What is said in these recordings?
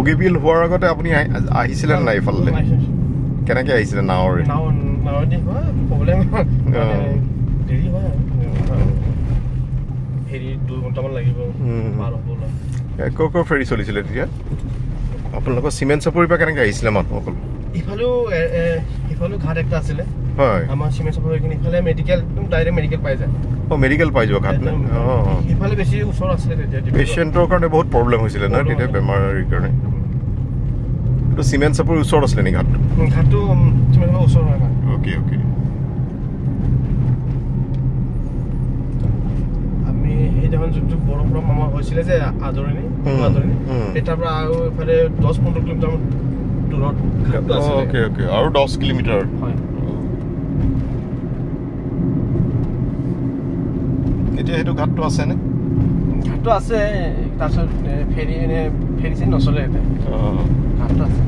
বগীবিল হোৱাৰ আগতে আপুনি আহিছিলে নাই ইফালে কেনেকৈ আহিছিলে নাৱৰে নাৱৰেদি হয় প্ৰব্লেম দেৰি হয় ফেৰি 2 ঘণ্টামান লাগিব পাৰ হ'বলৈ ক'ৰ ফেৰি চলিছিলে তেতিয়া আপোনালোকৰ চিমেণ্ট চাপৰিৰ পৰা কেনেকৈ আহিছিলে মানুহসকল ইফালেও ঘাট একটা আছিলে হয় আমাৰ চিমেণ্ট চাপৰি এইখিনি ইফালে মেডিকেল ডাইৰেক্ট মেডিকেল পাই যায় মেডিকেল পাই যাব ঘাট নে ইফালে বেছি ওচৰ আছিলে তেতিয়া পেচেণ্টৰ কাৰণে বহুত প্ৰব্লেম হৈছিলে ন তেতিয়া বেমাৰৰ কাৰণে এইটো চিমেণ্ট চাপৰিৰ ওচৰত আছিলে নেকি ঘাটটো চিমেণ্ট চাপৰিৰ ওচৰত হয় অ'কে আমি সেইদিনাখন যোনটো বৰফৰ মামা হৈছিলে যে আদৰণি তেতিয়াৰ পৰা আৰু এইফালে 10-15 কিলোমিটাৰ দূৰত ঘাটটো আছিলে অ'কে আৰু 10 কিলোমিটাৰ হয় এতিয়া সেইটো ঘাটটো আছেনে ঘাটটো আছে তাৰপিছত ফেৰি নচলে এতিয়া ঘাটটো আছে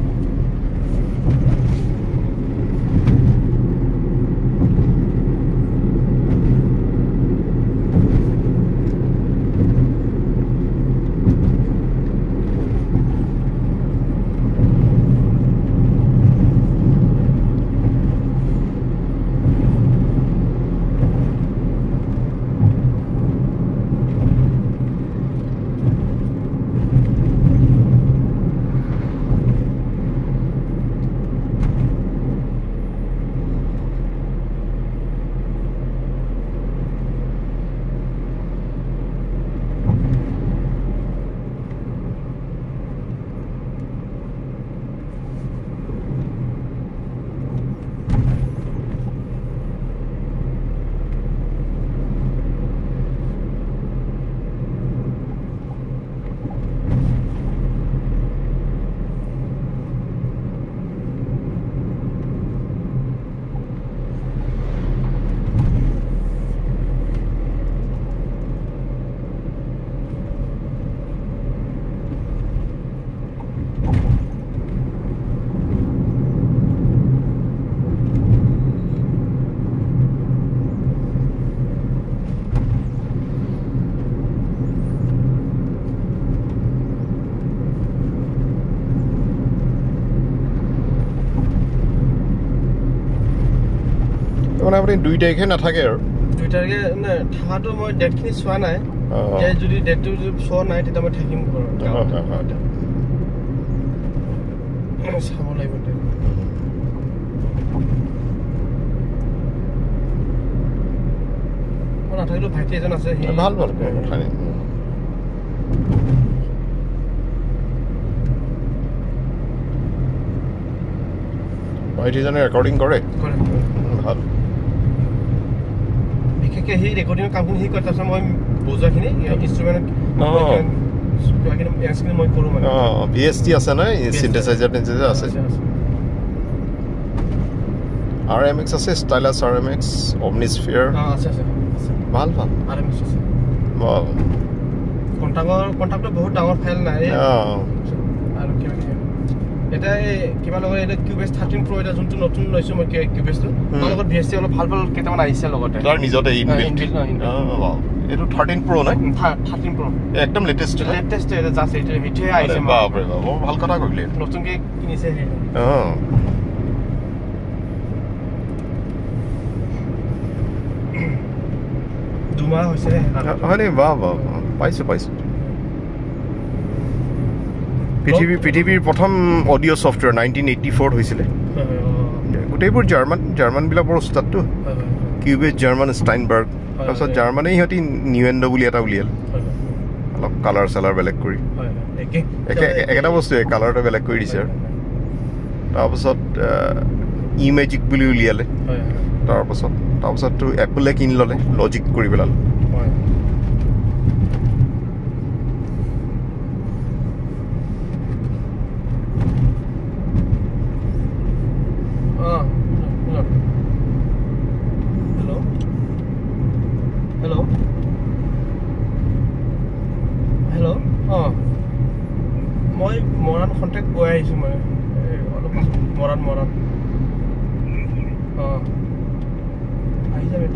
মানে আপুনি 2 তাৰিখে নাথাকে আৰু 2 তাৰিখে থকাটো মই ডেটখিনি চোৱা নাই যদি ডেটটো চোৱা নাই তেতিয়া মই থাকিম চাব লাগিব মই নাথাকিলেও ভাইটি এজন আছে ভাল ভাইটিজনে ৰেকৰ্ডিং কৰে ভাল বিশেষকৈ সেই ৰেকৰ্ডিঙৰ কামখিনি সি কৰে তাৰপিছত মই বজোৱাখিনি ইনষ্ট্ৰুমেণ্ট মই কৰোঁ মানে VST আছে নাই চিন্থেচাইজাৰ আছে RMX আছে ষ্টাইলাছ RMX অমনিস্ফিয়াৰ আছে ভাল RMX আছে কণ্টাক্টৰ বহুত ডাঙৰ ফাইল নাই আৰু এটা কিবা লগত এটা কিউবেছ 13 Pro এটা যোনটো নতুন লৈছো মই কিউবেছটো তাৰ লগত VST অলপ ভাল কেইটামান আহিছে লগতে তাৰ নিজতে ইনবিল্ট এইটো 13 Pro নাই 13 Pro একদম লেটেষ্ট এটা জাস্ট এইটোহে আহিছে বাপ ৰে বাপ ভাল কথা কৰিলে নতুনকৈ কিনিছে দুমাহ হৈছে হয়নে বাহ পাইছো পৃথিৱীৰ প্ৰথম অডিঅ' ছফ্টৱেৰ 1984 হৈছিলে গোটেইবোৰ জাৰ্মানবিলাক বৰ উস্তাদটো কিউবেছ জাৰ্মান ষ্টাইনবাৰ্গ তাৰপিছত জাৰ্মানে সিহঁতি নিউৱেণ্ড বুলি এটা উলিয়ালে অলপ কালাৰ চালাৰ বেলেগ কৰি একেটা বস্তুৱে কালাৰটো বেলেগ কৰি দিছে আৰু তাৰপিছত ইমেজিক বুলি উলিয়ালে তাৰপাছততো এপলে কিনি ল'লে লজিক কৰি পেলালে মই মৰাণ কণ্টেক্ট গৈ আহিছোঁ মই অলপ মৰাণ আহি যাবে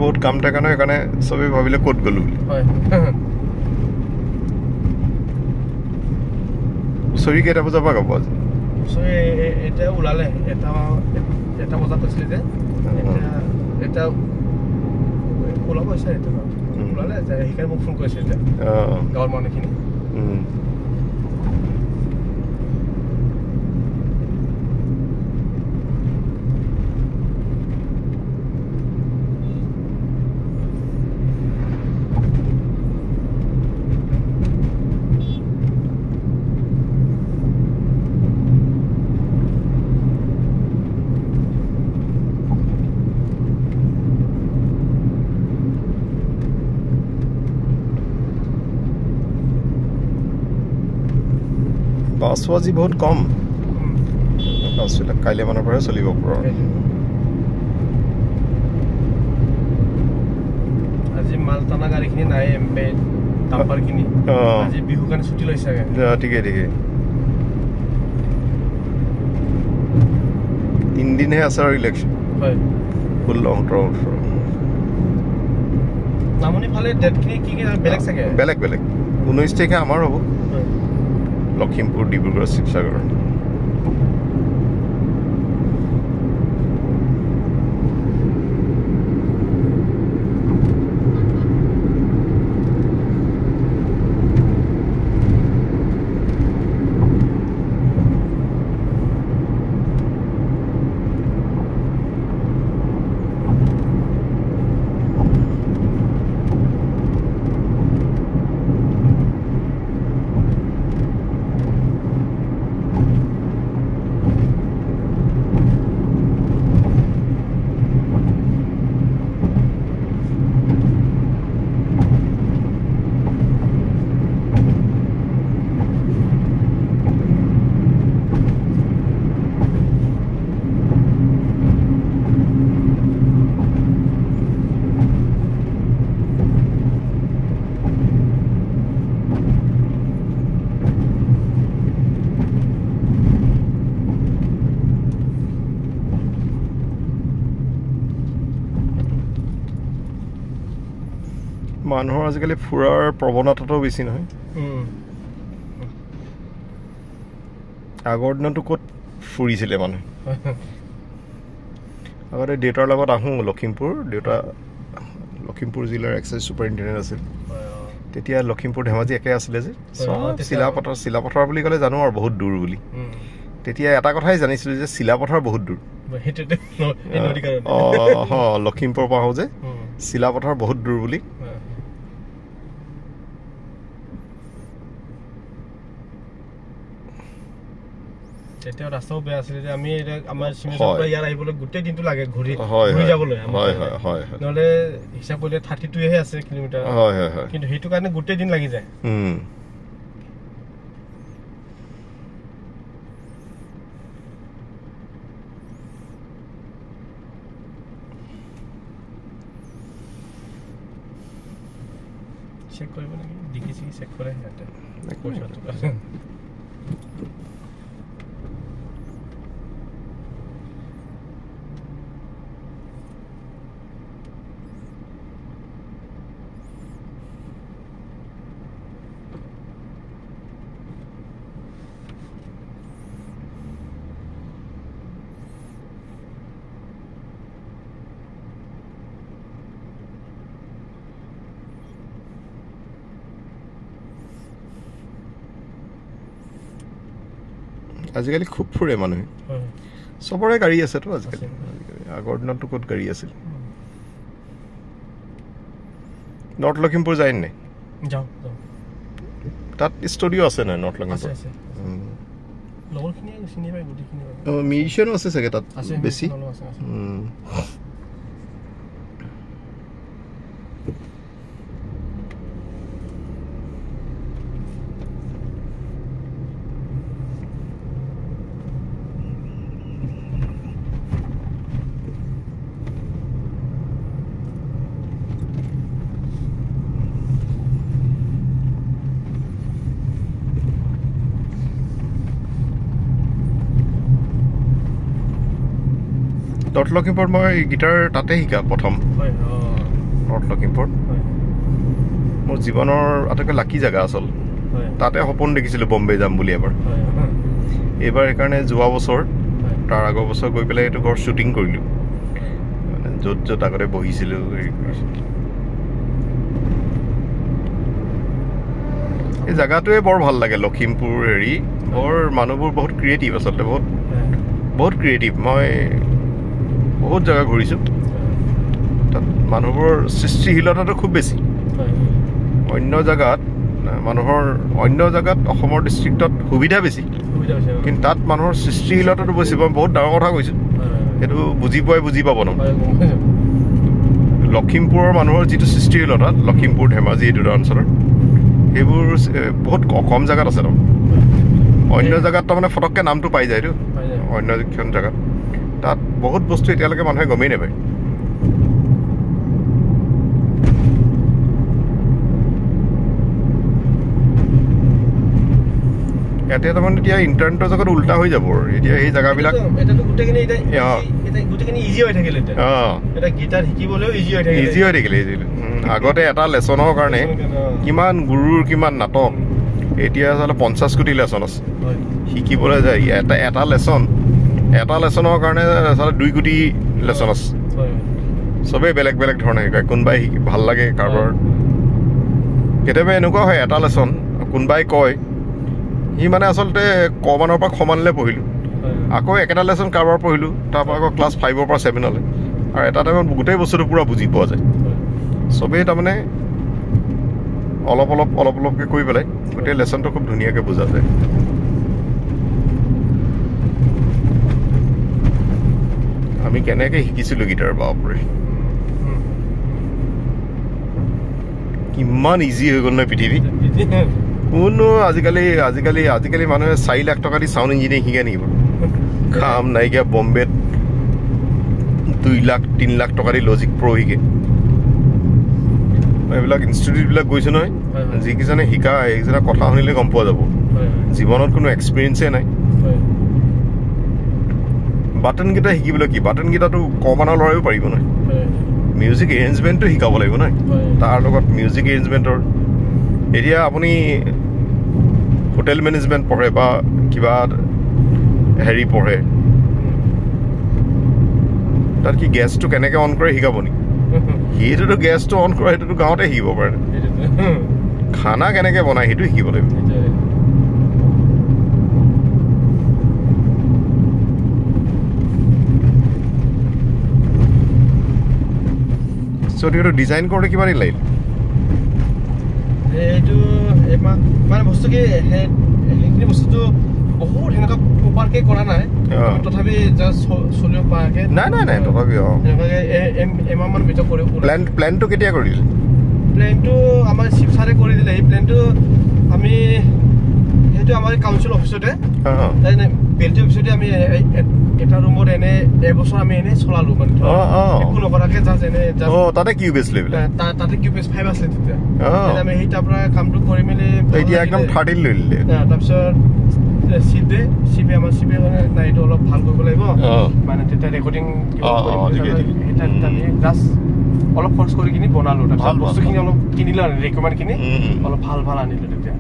বহুত কাম থাকে ন সেইকাৰণে চবেই ভাবিলে ক'ত গ'লো বুলি হুঁচৰি কেইটা বজাৰ পৰা গাব আজি হুঁচৰি এতিয়া ওলালে এটা বজাত কৈছিলে যে এতিয়া ওলাব হৈছে এতিয়া ওলালে সেইকাৰণে মোক ফোন কৰিছে এতিয়া গাঁৱৰ মানুহখিনি বাছ আজি বহুত কম বাছবিলাক কাইলৈ মানৰ পৰাই চলিব পৰা আজি মাল টানা গাড়ীখিনি নাই ডাম্পাৰখিনি আজি বিহু কাৰণে ছুটি লৈছে ঠিকে ঠিকে 3 দিনহে আছে আৰু ইলেকশ্যন 16-17-18 নামনি ফালে ডেটখিনি কি বেলেগ চাগে বেলেগ 19 তাৰিখে আমাৰ হ'ব লখিমপুৰ ডিব্ৰুগড় শিৱসাগৰ মানুহৰ আজিকালি ফুৰাৰ প্ৰৱণতাটো বেছি নহয় আগৰ দিনতো ক'ত ফুৰিছিলে মানুহে আগতে দেউতাৰ লগত আহোঁ দেউতা লখিমপুৰ জিলাৰ এক্সাইজ ছুপাৰিণ্টেণ্ডেণ্ট আছিল তেতিয়া লখিমপুৰ ধেমাজি একে আছিলে যে চিলাপথাৰ বুলি ক'লে জানো আৰু বহুত দূৰ বুলি তেতিয়া এটা কথাই জানিছিলোঁ যে চিলাপথাৰ বহুত দূৰ লখিমপুৰৰ পৰা আহোঁ যে চিলাপথাৰ বহুত দূৰ বুলি তেতিয়া ৰাস্তাও বেয়া আছিল যে আমি আমাৰ চিমেণ্টৰ ইয়াৰ আহিবলৈ গোটেই দিনটো লাগে ঘূৰি যাবলৈ নহ'লে হিচাপ কৰিলে 32হে আছে কিলোমিটাৰ কিন্তু সেইটো কাৰণে গোটেই দিন লাগি যায় চেক কৰিব নেকি দেখিছে চেক কৰে সিহঁতে আজিকালি খুব ফুৰে মানুহে চবৰে গাড়ী আছেতো আজিকালি আগৰ দিনততো ক'ত গাড়ী আছিল নৰ্থ লখিমপুৰ যায় নাই তাত ষ্টুডিঅ' আছে নাই নৰ্থ লখিমপুৰ মিউজিয়ামো আছে চাগে তাত বেছি নৰ্থ লখিমপুৰত মই গীটাৰ তাতে শিকা প্ৰথম নৰ্থ লখিমপুৰ মোৰ জীৱনৰ আটাইতকৈ লাকি জেগা আচল তাতে সপোন দেখিছিলোঁ বম্বে যাম বুলি এবাৰ এইবাৰ সেইকাৰণে যোৱা বছৰ তাৰ আগৰ বছৰ গৈ পেলাই এইটো ঘৰ শ্বুটিং কৰিলোঁ মানে য'ত য'ত আগতে বহিছিলোঁ হেৰি কৰিছিলোঁ এই জেগাটোৱে বৰ ভাল লাগে লখিমপুৰ হেৰি বৰ মানুহবোৰ বহুত ক্ৰিয়েটিভ আচলতে বহুত ক্ৰিয়েটিভ মই বহুত জেগা ঘূৰিছোঁ তাত মানুহবোৰৰ সৃষ্টিশীলতাটো খুব বেছি অন্য জেগাত মানুহৰ অন্য জেগাত অসমৰ ডিষ্ট্ৰিক্টত সুবিধা বেছি কিন্তু তাত মানুহৰ সৃষ্টিশীলতাটো বেছি মই বহুত ডাঙৰ কথা কৈছোঁ সেইটো বুজি পাব ন লখিমপুৰৰ মানুহৰ যিটো সৃষ্টিশীলতা লখিমপুৰ ধেমাজি এই দুটা অঞ্চলৰ সেইবোৰ বহুত কম জেগাত আছে ন অন্য জেগাত তাৰমানে ফটককৈ নামটো পাই যায়তো অন্য যিখন জেগাত তাত বহুত বস্তু এতিয়ালৈকে মানুহে গমেই নাপায় এতিয়া তাৰমানে এতিয়া ইণ্টাৰনেটৰ জেগাত উল্টা হৈ যাব এতিয়া সেই জেগাবিলাক ইজি হৈ থাকিলে আগতে এটা লেচনৰ কাৰণে কিমান গুৰুৰ কিমান নাটক এতিয়া আচলতে 50 কোটি লেচন আছে শিকিবলৈ যায় এটা লেচনৰ কাৰণে আচলতে 2 কোটি লেচন আছে চবেই বেলেগ বেলেগ ধৰণে শিকায় কোনোবাই ভাল লাগে কাৰোবাৰ কেতিয়াবা এনেকুৱা হয় এটা লেচন কোনোবাই কয় সি মানে আচলতে কমানৰ পৰা সমানলৈ পঢ়িলোঁ আকৌ একেটা লেচন কাৰোবাৰ পঢ়িলোঁ তাৰপৰা আকৌ ক্লাছ 5ৰ পৰা 7লৈ আৰু এটা টাইমত গোটেই বস্তুটো পূৰা বুজি পোৱা যায় চবেই তাৰমানে অলপকৈ কৰি পেলাই গোটেই লেচনটো খুব ধুনীয়াকৈ বুজা যায় আমি কেনেকৈ শিকিছিলোঁ গীটাৰ বাপৰে কিমান ইজি হৈ গ'ল নহয় পৃথিৱী কোনো আজিকালি মানুহে 4 লাখ টকা দি চাউণ্ড ইঞ্জিনিয়াৰিং শিকে নেকি বাৰু কাম নাইকিয়া বম্বেত 2 লাখ 3 লাখ টকা দি লজিক প্ৰ' শিকে এইবিলাক ইনষ্টিটিউটবিলাক গৈছোঁ নহয় যিকেইজনে শিকায় সেইকেইজনে কথা শুনিলে গম পোৱা যাব জীৱনত কোনো এক্সপিৰিয়েঞ্চে নাই বাটনকেইটা শিকিবলৈ কি বাটনকেইটাতো কমানৰ ল'ৰাইও পাৰিব নহয় মিউজিক এৰেঞ্জমেণ্টটো শিকাব লাগিব নহয় তাৰ লগত মিউজিক এৰেঞ্জমেণ্টৰ এতিয়া আপুনি হোটেল মেনেজমেণ্ট পঢ়ে বা কিবা হেৰি পঢ়ে তাত কি গেছটো কেনেকৈ অন কৰে শিকাব নেকি সেইটোতো গেছটো অন কৰা সেইটোতো গাঁৱতে শিকিব পাৰে খানা কেনেকৈ বনায় সেইটো শিকিব লাগিব ষ্টুডিঅ'টো ডিজাইন কৰোঁতে কিমান দিন লাগিল এইটো মানে বস্তু কি সেইখিনি বস্তুটো বহুত সেনেকুৱা প্ৰপাৰকে কৰা নাই তথাপি জাষ্ট চলিব পৰাকে নাই তথাপি এমাহমান ভিতৰত কৰিব প্লেনটো কেতিয়া কৰিলে প্লেনটো আমাৰ চিফ ছাৰে কৰি দিলে এই প্লেনটো আমি সেইটো আমাৰ কাউন্সিল অফিচতে বেলটি অফিচতে আমি এটা ৰুমত এনে এবছৰ আমি এনে চলালো মানে একো নকৰাকে জাষ্ট এনে তাতে কিউ বেছ লৈ তাতে কিউ বেছ 5 আছিল তেতিয়া আমি সেই তাৰ পৰা কামটো কৰি মেলি এতিয়া একদম 13 লৈ লিলে তাৰপিছত চিপে আমাৰ চিপে মানে নাই এইটো অলপ ভাল কৰিব লাগিব মানে তেতিয়া ৰেকৰ্ডিং আমি জাষ্ট অলপ খৰচ কৰি কিনি বনালো তাৰপিছত বস্তুখিনি অলপ কিনিলো আৰু ৰেকমেণ্ডখিনি অলপ ভাল আনিলো তেতিয়া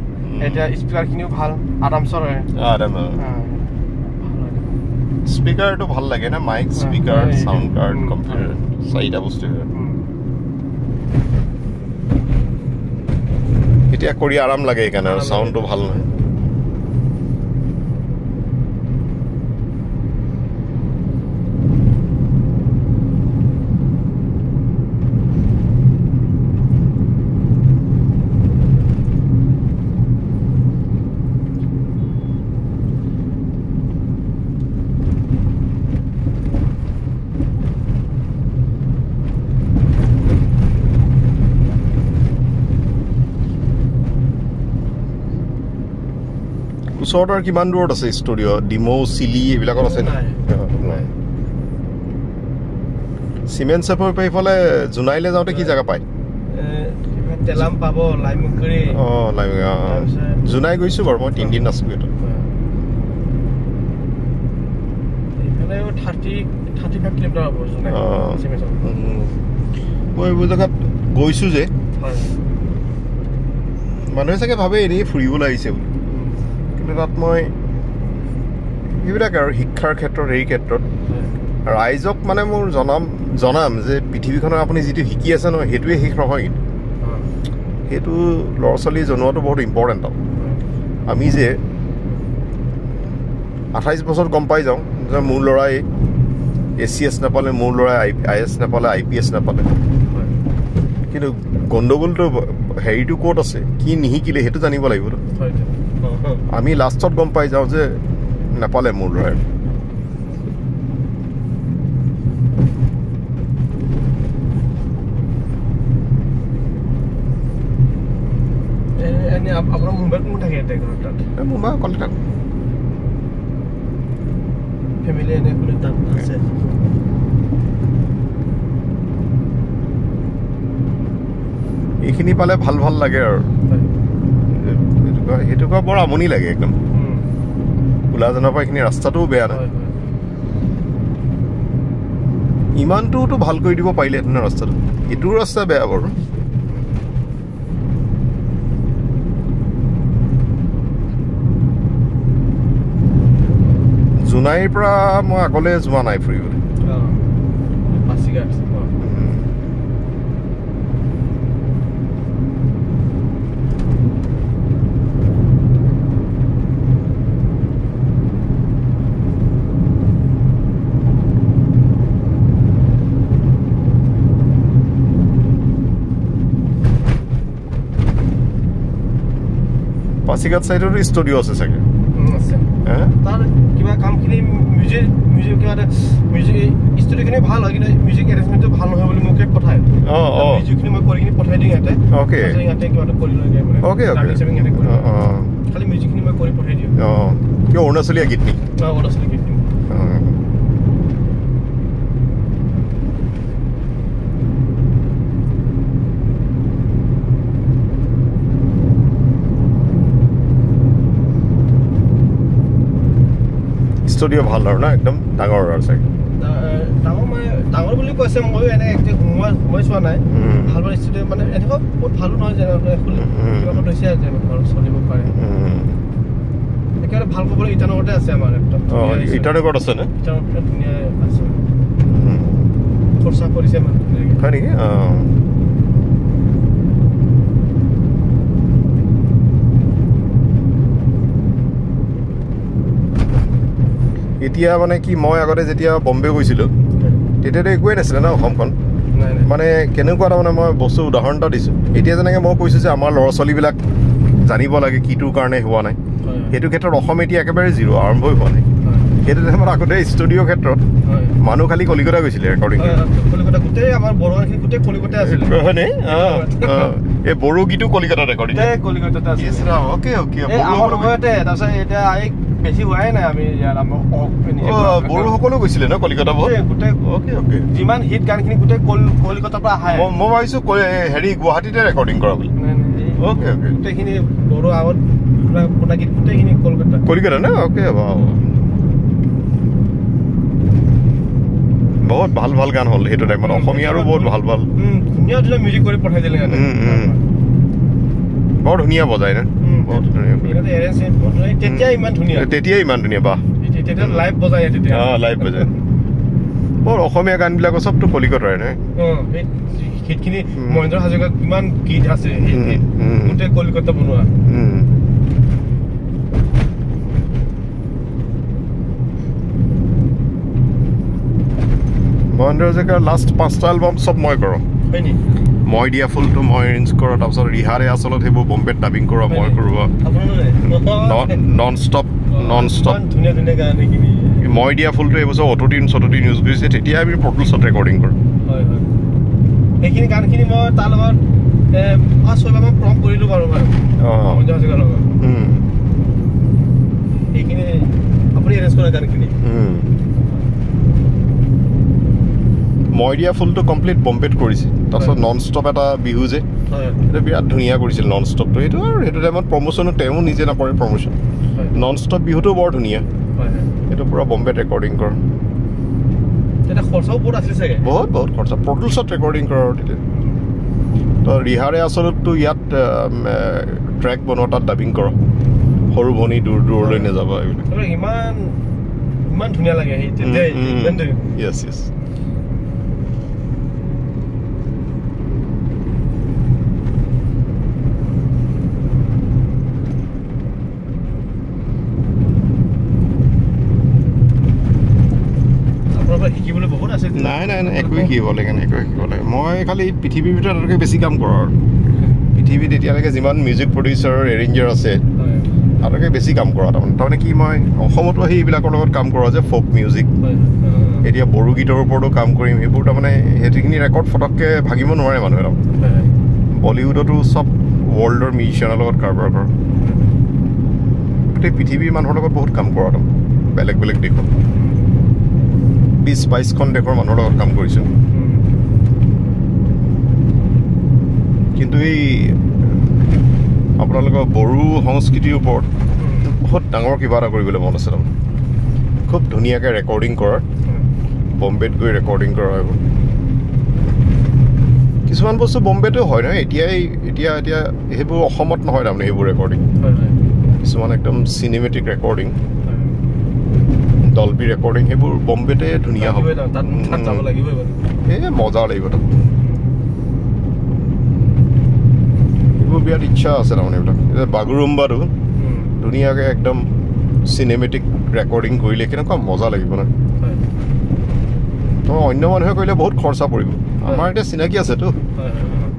এতিয়া স্পিকাৰখিনিও ভাল আৰামচৰ হয় স্পিকাৰটো ভাল লাগে না mic speaker sound card computer চাৰিটা বস্তু এতিয়া কৰি আৰাম লাগে সেইকাৰণে আৰু সাউণ্ডটো ভাল নহয় ওচৰত আৰু কিমান দূৰত আছে ষ্টুডিঅ' ডিমৌ চিলি এইবিলাকত আছে চিমেণ্ট চেপৰ পৰা এইফালে জোনাইলে যাওঁতে কি জেগা পায় তেলাম পাব লাইমুখুৰি জোনাই গৈছোঁ বাৰু মই 3 দিন আছোঁ এইটো এইফালে 35 কিলোমিটাৰ হ'ব জোনাই মই এইবোৰ জেগাত গৈছো যে মানুহে চাগে ভাবে এনেই ফুৰিবলৈ আহিছে বুলি কিন্তু তাত মই এইবিলাক আৰু শিক্ষাৰ ক্ষেত্ৰত এই ক্ষেত্ৰত ৰাইজক মানে মোৰ জনাম যে পৃথিৱীখনৰ আপুনি যিটো শিকি আছে নহয় সেইটোৱে শেষ নহয় কিন্তু সেইটো ল'ৰা ছোৱালী জনোৱাটো বহুত ইম্পৰ্টেণ্ট আৰু আমি যে 28 বছৰত গম পাই যাওঁ যে মোৰ ল'ৰাই ACS নাপালে মোৰ ল'ৰাই IS নাপালে IPS নাপালে কিন্তু গণ্ডগোলটো হেৰিটো ক'ত আছে কি নিশিকিলে সেইটো জানিব লাগিব আমি লাষ্টত গম পাই যাওঁ যে নাপালে মোৰ ল'ৰাই আপোনাৰ মুম্বাইত কোন থাকে এতিয়া ঘৰত তাত মুম্বাই অকলে থাকোঁ ফেমিলি এনে কোনো তাত আছে এইখিনি পালে ভাল ভাল লাগে আৰু সেইটো কোৱা বৰ আমনি লাগে একদম ওলাজনৰ পৰা এইখিনি ৰাস্তাটোও বেয়া নাই ইমানটোতো ভাল কৰি দিব পাৰিলেহেঁতেন ৰাস্তাটো এইটোও ৰাস্তা বেয়া বাৰু জোনাইৰ পৰা মই আগলৈ যোৱা নাই ফুৰিবলৈ পাছিঘাট চাইডতো ষ্টুডিঅ' আছে চাগে তাৰ কিবা কামখিনি মিউজিক কিবা এটা মিউজিক ষ্টুডিঅ'খিনি ভাল হয় কিন্তু মিউজিক এৰেঞ্জমেণ্টটো ভাল নহয় বুলি মোকে পঠায় মিউজিকখিনি মই কৰি কিনি পঠাই দিওঁ ইয়াতে ইয়াতে কিবা এটা কৰি লৈ যায় খালি মিউজিকখিনি মই কৰি পঠাই দিওঁ কিয় অৰুণাচলীয়া গীত নেকি অৰুণাচলীয়া গীত ষ্টুডিঅ' ভাল আৰু না একদম ডাঙৰ আৰু চাগে ডাঙৰ বুলি কৈছে ময়ো এনে সোমাই চোৱা নাই ভাল ভাল ষ্টুডিঅ' মানে এনেকুৱা বহুত ভালো নহয় যেনে কিবা হৈছে আৰু চলিব পাৰে একেবাৰে ভাল ক'বলৈ ইটানগৰতে আছে আমাৰ একদম ইটানগৰত আছে নে ইটানগৰত ধুনীয়া আছে খৰচা কৰিছে মানে হয় নেকি এতিয়া মানে কি মই আগতে যেতিয়া বম্বে গৈছিলোঁ তেতিয়াতো একোৱেই নাছিলে ন অসমখন মানে কেনেকুৱা তাৰমানে মই বস্তু উদাহৰণ এটা দিছোঁ এতিয়া যেনেকৈ মই কৈছোঁ যে আমাৰ ল'ৰা ছোৱালীবিলাক জানিব লাগে কিটোৰ কাৰণে হোৱা নাই সেইটো ক্ষেত্ৰত অসম এতিয়া একেবাৰে জিৰ' আৰম্ভই হোৱা নাই সেইটো টাইমত আগতে ষ্টুডিঅ'ৰ ক্ষেত্ৰত মানুহ খালি কলিকতা গৈছিলে ৰেকৰ্ডিং হয়নে এই বড়ো গীতো কলিকতাত ৰেকৰ্ডিং বেছি হোৱাই নাই আমি বড়োসকলো গৈছিলে ন কলিকতা যিমান হিট গানখিনি গোটেই কলিকতাৰ পৰা আহে মই ভাবিছো হেৰি গুৱাহাটীতে ৰেকৰ্ডিং কৰা বুলি গোটেইখিনি বড়ো আগত গীত গোটেইখিনি কলিকতা ন বহুত ভাল ভাল গান হ'ল সেইটো টাইমত অসমীয়াৰো বহুত ভাল ভাল ধুনীয়া ধুনীয়া মিউজিক কৰি পঠাই দিলে বৰ ধুনীয়া বজাই না তেতিয়াই ইমান ধুনীয়া বাহ লাইভ বজাই লাইভ বজাই বৰ অসমীয়া গানবিলাকো চবতো কলিকতাৰে নাই গীতখিনি মহেন্দ্ৰ হাজৰিকাৰ কিমান গীত আছে গোটেই কলিকতা বনোৱা মহেন্দ্ৰ হাজৰিকাৰ লাষ্ট 5টা এলবাম চব মই কৰোঁ মই দিয়া ফুলটো মই এৰেঞ্জ কৰোঁ তাৰপিছত ৰিহাৰে আচলত সেইবোৰ বম্বেত ডাবিং কৰোঁ মই কৰোঁ নন ষ্টপ ধুনীয়া ধুনীয়া গান মই দিয়া ফুলটো এইবছৰ অটোটিউন ইউজ কৰিছে তেতিয়া আমি প্ৰডুচত ৰেকৰ্ডিং কৰোঁ সেইখিনি গানখিনি মই তাৰ লগত 5-6বাৰ মান প্ৰম কৰিলোঁ বাৰু মহেন্দ্ৰ হাজৰিকাৰ লগত সেইখিনি আপুনি এৰেঞ্জ কৰা গানখিনি মই দিয়া ফুলটো কমপ্লিট বম্বেত কৰিছে তাৰপিছত নন ষ্টপ এটা বিহু যে সেইটো বিৰাট ধুনীয়া কৰিছিল নন ষ্টপটো সেইটো আৰু সেইটো টাইমত প্ৰমোশ্যনো তেওঁ নিজে নকৰে প্ৰমোশ্যন নন ষ্টপ বিহুটো বৰ ধুনীয়া সেইটো পুৰা বম্বেত ৰেকৰ্ডিং কৰা খৰচাও বহুত আছিল চাগে বহুত খৰচা প্ৰডুচত ৰেকৰ্ডিং কৰা আৰু তেতিয়া তো ৰিহাৰে আচলতে ইয়াত ট্ৰেক বনোৱা তাত ডাবিং কৰ সৰু ভনী দূৰ দূৰলৈ নাযাব এইবিলাক ইমান ইমান ধুনীয়া লাগে য়েছ য়েছ নাই নাই নাই একোৱে শিকিব লাগে মই খালি পৃথিৱীৰ ভিতৰত আটাইতকৈ বেছি কাম কৰোঁ আৰু পৃথিৱীত এতিয়ালৈকে যিমান মিউজিক প্ৰডিউচাৰ এৰেঞ্জাৰ আছে আটাইতকৈ বেছি কাম কৰা তাৰমানে কি মই অসমতো আহি এইবিলাকৰ লগত কাম কৰা যে ফ'ক মিউজিক এতিয়া বড়ো গীতৰ ওপৰতো কাম কৰিম সেইবোৰ তাৰমানে সেইখিনি ৰেকৰ্ড ফটককৈ ভাগিব নোৱাৰে মানুহে বলিউডতো চব ৱৰ্ল্ডৰ মিউজিচিয়ানৰ লগত কাৰবাৰ কৰোঁ গোটেই পৃথিৱীৰ মানুহৰ লগত বহুত কাম কৰা বেলেগ বেলেগ দেশত 20-22খন দেশৰ মানুহৰ লগত কাম কৰিছোঁ কিন্তু এই আপোনালোকৰ বড়ো সংস্কৃতিৰ ওপৰত বহুত ডাঙৰ কিবা এটা কৰিবলৈ মন আছে তাৰমানে খুব ধুনীয়াকৈ ৰেকৰ্ডিং কৰাৰ বম্বেত গৈ ৰেকৰ্ডিং কৰা এইবোৰ কিছুমান বস্তু বম্বেতো হয় নহয় এতিয়া সেইবোৰ অসমত নহয় তাৰমানে সেইবোৰ ৰেকৰ্ডিং কিছুমান একদম চিনেমেটিক ৰেকৰ্ডিং ডলবি ৰেকৰ্ডিং সেইবোৰ বম্বেতে ধুনীয়া হ'ব মজা লাগিব তাত এইবোৰ বিৰাট ইচ্ছা আছে তাৰমানে এইবিলাক এতিয়া বাগুৰুম্বাটো ধুনীয়াকৈ একদম চিনেমেটিক ৰেকৰ্ডিং কৰিলে কেনেকুৱা মজা লাগিব ন অন্য মানুহে কৰিলে বহুত খৰচা পৰিব আমাৰ এতিয়া চিনাকি আছেতো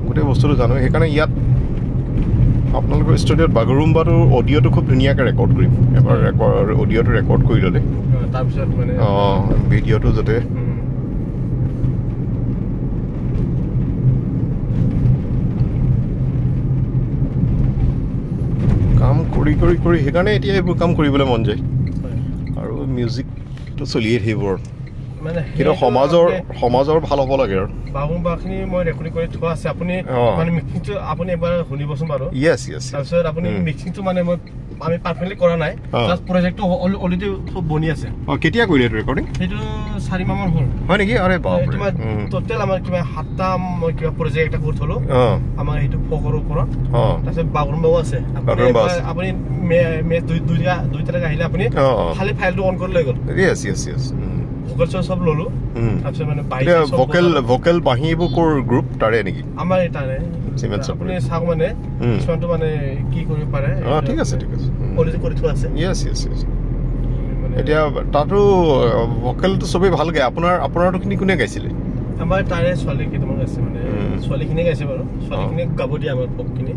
গোটেই বস্তুটো জানো সেইকাৰণে ইয়াত আপোনালোকৰ ষ্টুডিঅ'ত বাগুৰুম্বাটোৰ অডিঅ'টো খুব ধুনীয়াকৈ ৰেকৰ্ড কৰিম এবাৰ অডিঅ'টো ৰেকৰ্ড কৰি ল'লে তাৰপিছত মানে ভিডিঅ'টো যাতে কাম কৰি কৰি কৰি সেইকাৰণে এতিয়া এইবোৰ কাম কৰিবলৈ মন যায় আৰু মিউজিকটো চলিয়ে থাকিব মানে কিন্তু সমাজৰ ভাল হ'ব লাগে আৰু বাগুৰুম্বাখিনি মই ৰেকৰ্ডিং কৰি থোৱা আছে আপুনি মানে মিক্সিংটো আপুনি এবাৰ শুনিবচোন বাৰু য়েছ য়েছ তাৰপিছত আপুনি মিক্সিংটো মানে আমি পাৰফেক্টলি কৰা নাই জাষ্ট প্ৰজেক্টটো অলৰেডি সব বনি আছে কেতিয়া কৰিলে ৰেকৰ্ডিং সেইটো 4 মাহমান হ'ল হয় নেকি আৰে বাপৰে টোটেল আমাৰ কিবা 7টা মই কিবা প্ৰজেক্ট এটা কৰি থলো আমাৰ এইটো ফকৰ ওপৰত তাৰপিছত বাগুৰুম্বাও আছে আপুনি মে 2 তাৰিখ আহিলে আপুনি খালি ফাইলটো অন কৰি লৈ গ'ল য়েছ য়েছ য়েছ ভোকেল সব ললো তাৰপিছত মানে ভোকেল বাহিবোৰ কোৰ গ্ৰুপ তাৰে নেকি আমাৰ তাৰে আপুনি চাওক মানে কিছুমানটো মানে কি কৰিব পাৰে ঠিক আছে অলৰেডি কৰি থোৱা আছে য়েছ য়েছ য়েছ এতিয়া তাতো ভোকেলটো চবেই ভাল গায় আপোনাৰটোখিনি কোনে গাইছিলে আমাৰ তাৰে ছোৱালী কেইটামান গাইছে মানে ছোৱালীখিনি গাইছে বাৰু ছোৱালীখিনি গাব দিয়ে আমাৰ পকখিনি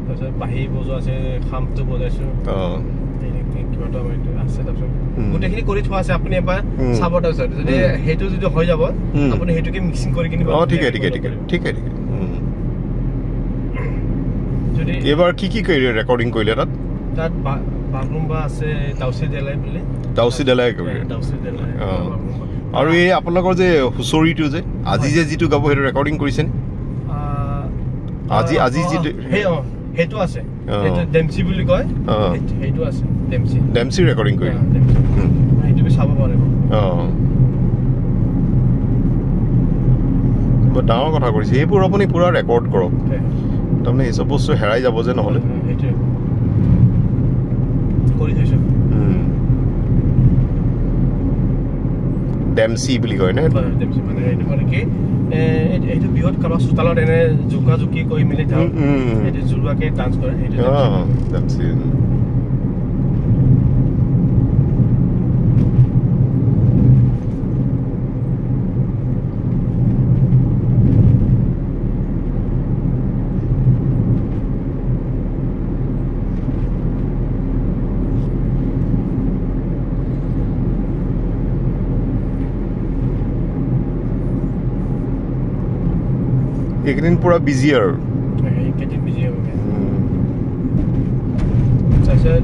তাৰপিছত বাঁহী বজোৱা আছে খামটো বজাইছো গোটেইখিনি কৰি থোৱা আছে আপুনি এবাৰ চাব তাৰপিছত যদি সেইটো যদি হৈ যাব আপুনি সেইটোকে মিক্সিং কৰি কিনিব ঠিক এবাৰ কি ৰেকৰ্ডিং কৰিলে তাত বাগুৰুম্বা আছে দাউচি দেলাই আৰু এই আপোনালোকৰ যে হুঁচৰিটো যে আজি যে যিটো গাব সেইটো ৰেকৰ্ডিং কৰিছে আজি যিটো সেইটো আছে সেইটো ডেমচি বুলি কয় সেইটো আছে ডেমচি ৰেকৰ্ডিং কৰি সেইটো চাব পাৰিব বৰ ডাঙৰ কথা কৰিছে সেইবোৰ আপুনি পুৰা ৰেকৰ্ড কৰক তাৰমানে এইসব বস্তু হেৰাই যাব যে নহ'লে কৰি থৈছোঁ ডেমচি বুলি কয় নে ডেমচি মানে এইটো মানে কি এইটো বিহত কাৰোবাৰ চোতালত এনে জোকা জোকি কৰি মেলি যাওঁ এইটো জোৰোৱাকে ডান্স কৰে সেইটো ডেমচি এইকেইদিন পুৰা বিজি আৰু তাৰপিছত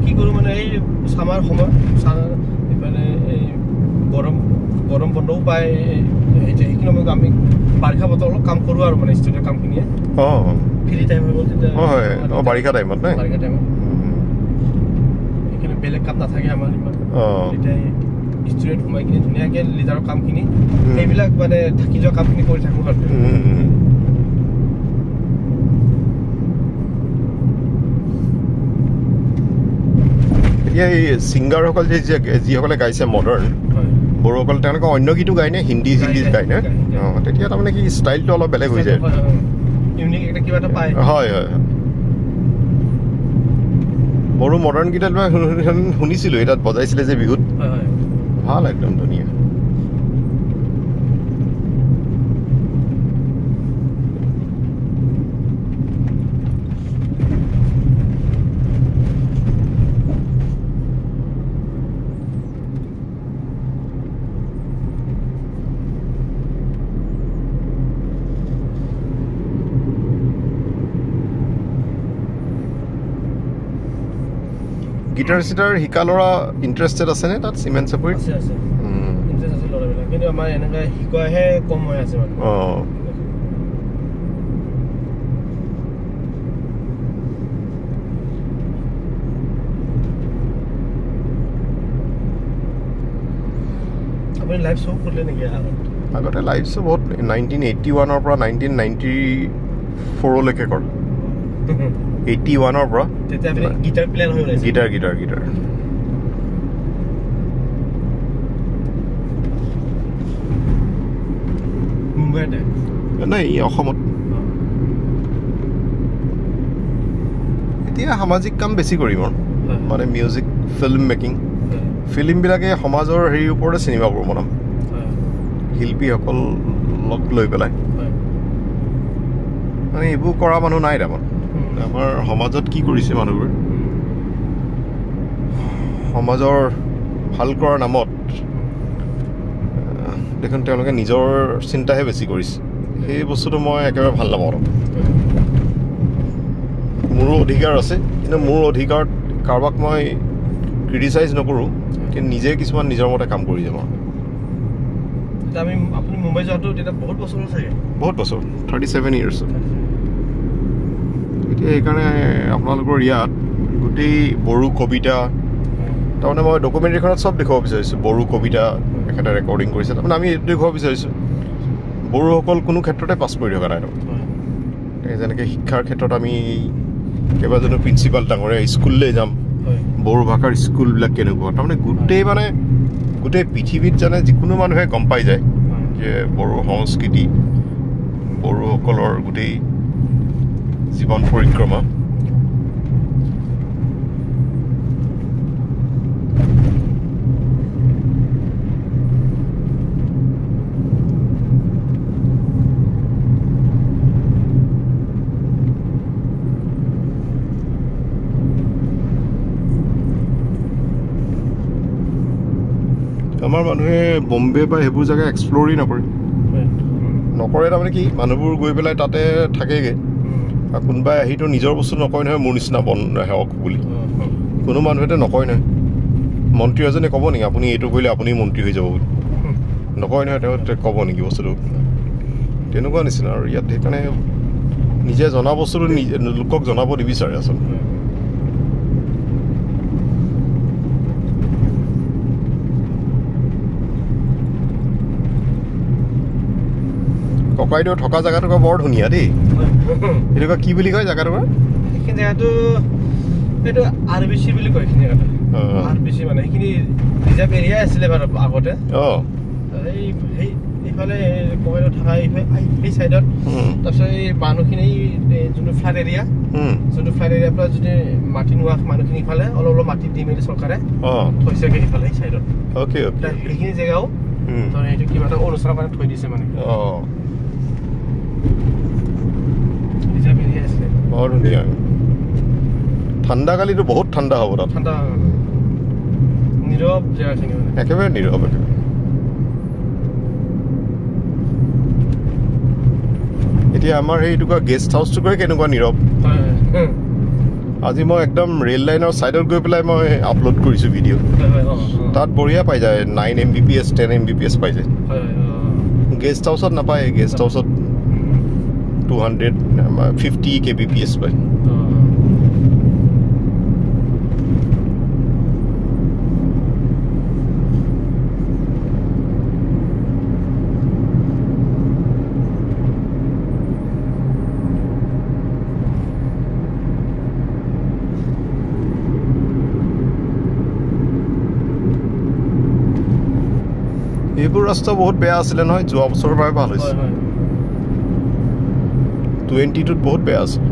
কি কৰোঁ মানে এই চামাৰ সময় মানে এই গৰম বন্ধও পায় সেইখিনি সময়ত আমি বাৰিষা বতৰ অলপ কাম কৰোঁ আৰু মানে ষ্টুডিঅ'ৰ কামখিনিয়ে ফ্ৰী টাইম হৈ গ'ল তেতিয়া বাৰিষা টাইমত সেইখিনি বেলেগ কাম নাথাকে আমাৰ ইমান তেতিয়া ষ্টুডিঅ'ত সোমাই কিনে ধুনীয়াকৈ লিডাৰৰ কামখিনি সেইবিলাক মানে থাকি যোৱা কামখিনি কৰি থাকোঁ আৰু এতিয়া এই ছিংগাৰসকল যিসকলে গাইছে মডাৰ্ণ বড়োসকল তেওঁলোকে অন্য গীতো গায়নে হিন্দী চিন্দি গায়নে তেতিয়া তাৰমানে কি ষ্টাইলটো অলপ বেলেগ হৈ যায় হয় হয় বড়ো মডাৰ্ণ গীতত শুনিছিলোঁ তাত বজাইছিলে যে বিহুত ভাল একদম ধুনীয়া গিটাৰ চিটাৰ শিকা ল'ৰা ইণ্টাৰেষ্টেড আছেনে তাত চিমেণ্ট চাপৰিত আছে ইণ্টাৰেষ্ট আছে ল'ৰাবিলাক কিন্তু আমাৰ এনেকৈ শিকোৱাহে কম হৈ আছে মানে আপুনি লাইভ শ্ব' কৰিলে নেকি আগতে লাইভ শ্ব' বহুত 1981ৰ পৰা 1994লৈকে কৰা 81ৰ পৰা তেতিয়া আপুনি গিটাৰ প্লেয়াৰ হৈ গৈছে গিটাৰ মুম্বাইতে নাই অসমত এতিয়া সামাজিক কাম বেছি কৰিম আৰু মানে মিউজিক ফিল্ম মেকিং ফিল্মবিলাকে সমাজৰ হেৰিৰ ওপৰতে চিনেমা বনাম শিল্পীসকলক লৈ পেলাই মানে এইবোৰ কৰা মানুহ নাই তাৰমানে আমাৰ সমাজত কি কৰিছে মানুহবোৰ সমাজৰ ভাল কৰাৰ নামত দেখোন তেওঁলোকে নিজৰ চিন্তাহে বেছি কৰিছে সেই বস্তুটো মই একেবাৰে ভাল নাপাওঁ মোৰো অধিকাৰ আছে কিন্তু মোৰ অধিকাৰত কাৰোবাক মই ক্ৰিটিচাইজ নকৰোঁ কিন্তু নিজে কিছুমান নিজৰ মতে কাম কৰি যাম আপুনি মুম্বাই যোৱাটো তেতিয়া বহুত বছৰ চাগে বহুত বছৰ 37 years এতিয়া সেইকাৰণে আপোনালোকৰ ইয়াত গোটেই বড়ো কবিতা তাৰমানে মই ডকুমেণ্টাৰীখনত চব দেখুৱাব বিচাৰিছোঁ বড়ো কবিতা এখেতে ৰেকৰ্ডিং কৰিছে তাৰমানে আমি এইটো দেখুৱাব বিচাৰিছোঁ বড়োসকল কোনো ক্ষেত্ৰতে পাছ পৰি থকা নাই যেনেকৈ শিক্ষাৰ ক্ষেত্ৰত আমি কেইবাজনো প্ৰিন্সিপাল ডাঙৰে স্কুললৈ যাম বড়ো ভাষাৰ স্কুলবিলাক কেনেকুৱা তাৰমানে গোটেই পৃথিৱীত জানে যিকোনো মানুহে গম পাই যায় যে বড়ো সংস্কৃতি বড়োসকলৰ গোটেই জীৱন পৰিক্ৰমা আমাৰ মানুহে বম্বে বা সেইবোৰ জেগা এক্সপ্ল'ৰেই নকৰে তাৰমানে কি মানুহবোৰ গৈ পেলাই তাতে থাকেগৈ আৰু কোনোবাই আহিতো নিজৰ বস্তু নকয় নহয় মোৰ নিচিনা বন হেওক বুলি কোনো মানুহেতো নকয় নহয় মন্ত্ৰী এজনে ক'ব নেকি আপুনি এইটো কৰিলে আপুনি মন্ত্ৰী হৈ যাব বুলি নকয় নহয় তেওঁ ক'ব নেকি বস্তুটো তেনেকুৱা নিচিনা আৰু ইয়াত সেইকাৰণে নিজে জনা বস্তুটো লোকক জনাব নিবিচাৰে আচলতে ককাইদেউ থকা জেগাটুকুৰা বৰ ধুনীয়া দেই এইটুকুৰা কি বুলি কয় জেগাটুকুৰা সেইখিনি জেগাটো এইটো RBC বুলি কয় এইখিনি জেগাটো RBC মানে সেইখিনি ৰিজাৰ্ভ এৰিয়া আছিলে বাৰু আগতে এইফালে ককাইদেউ থকা এই চাইডত তাৰপিছত এই মানুহখিনি যোনটো ফ্লাড এৰিয়াৰ পৰা যদি মাটি নোহোৱা মানুহখিনি ইফালে অলপ অলপ মাটি দি মেলি চৰকাৰে থৈছেগৈ সিফালে সেই চাইডত সেইখিনি জেগাও এইটো কিবা এটা অনুষ্ঠানৰ কাৰণে থৈ দিছে মানে বৰ ধুনীয়া ঠাণ্ডা কালিতো বহুত ঠাণ্ডা হ'ব তাত ঠাণ্ডা নীৰৱ জেগাখিনি একেবাৰে নীৰৱ এতিয়া আমাৰ সেইটুকুৰা গেষ্ট হাউচটুকুৰাই কেনেকুৱা নীৰৱ আজি মই একদম ৰেল লাইনৰ ছাইডত গৈ পেলাই মই আপলোড কৰিছোঁ ভিডিঅ' তাত বঢ়িয়া পাই যায় 9 Mbps 10 Mbps পাই যায় গেষ্ট হাউচত নাপায় গেষ্ট হাউচত 250 kbps পায় এইবোৰ ৰাস্তা বহুত বেয়া আছিলে নহয় যোৱা বছৰৰ পৰাই ভাল হৈছে 20টোত বহুত বেয়া আছিল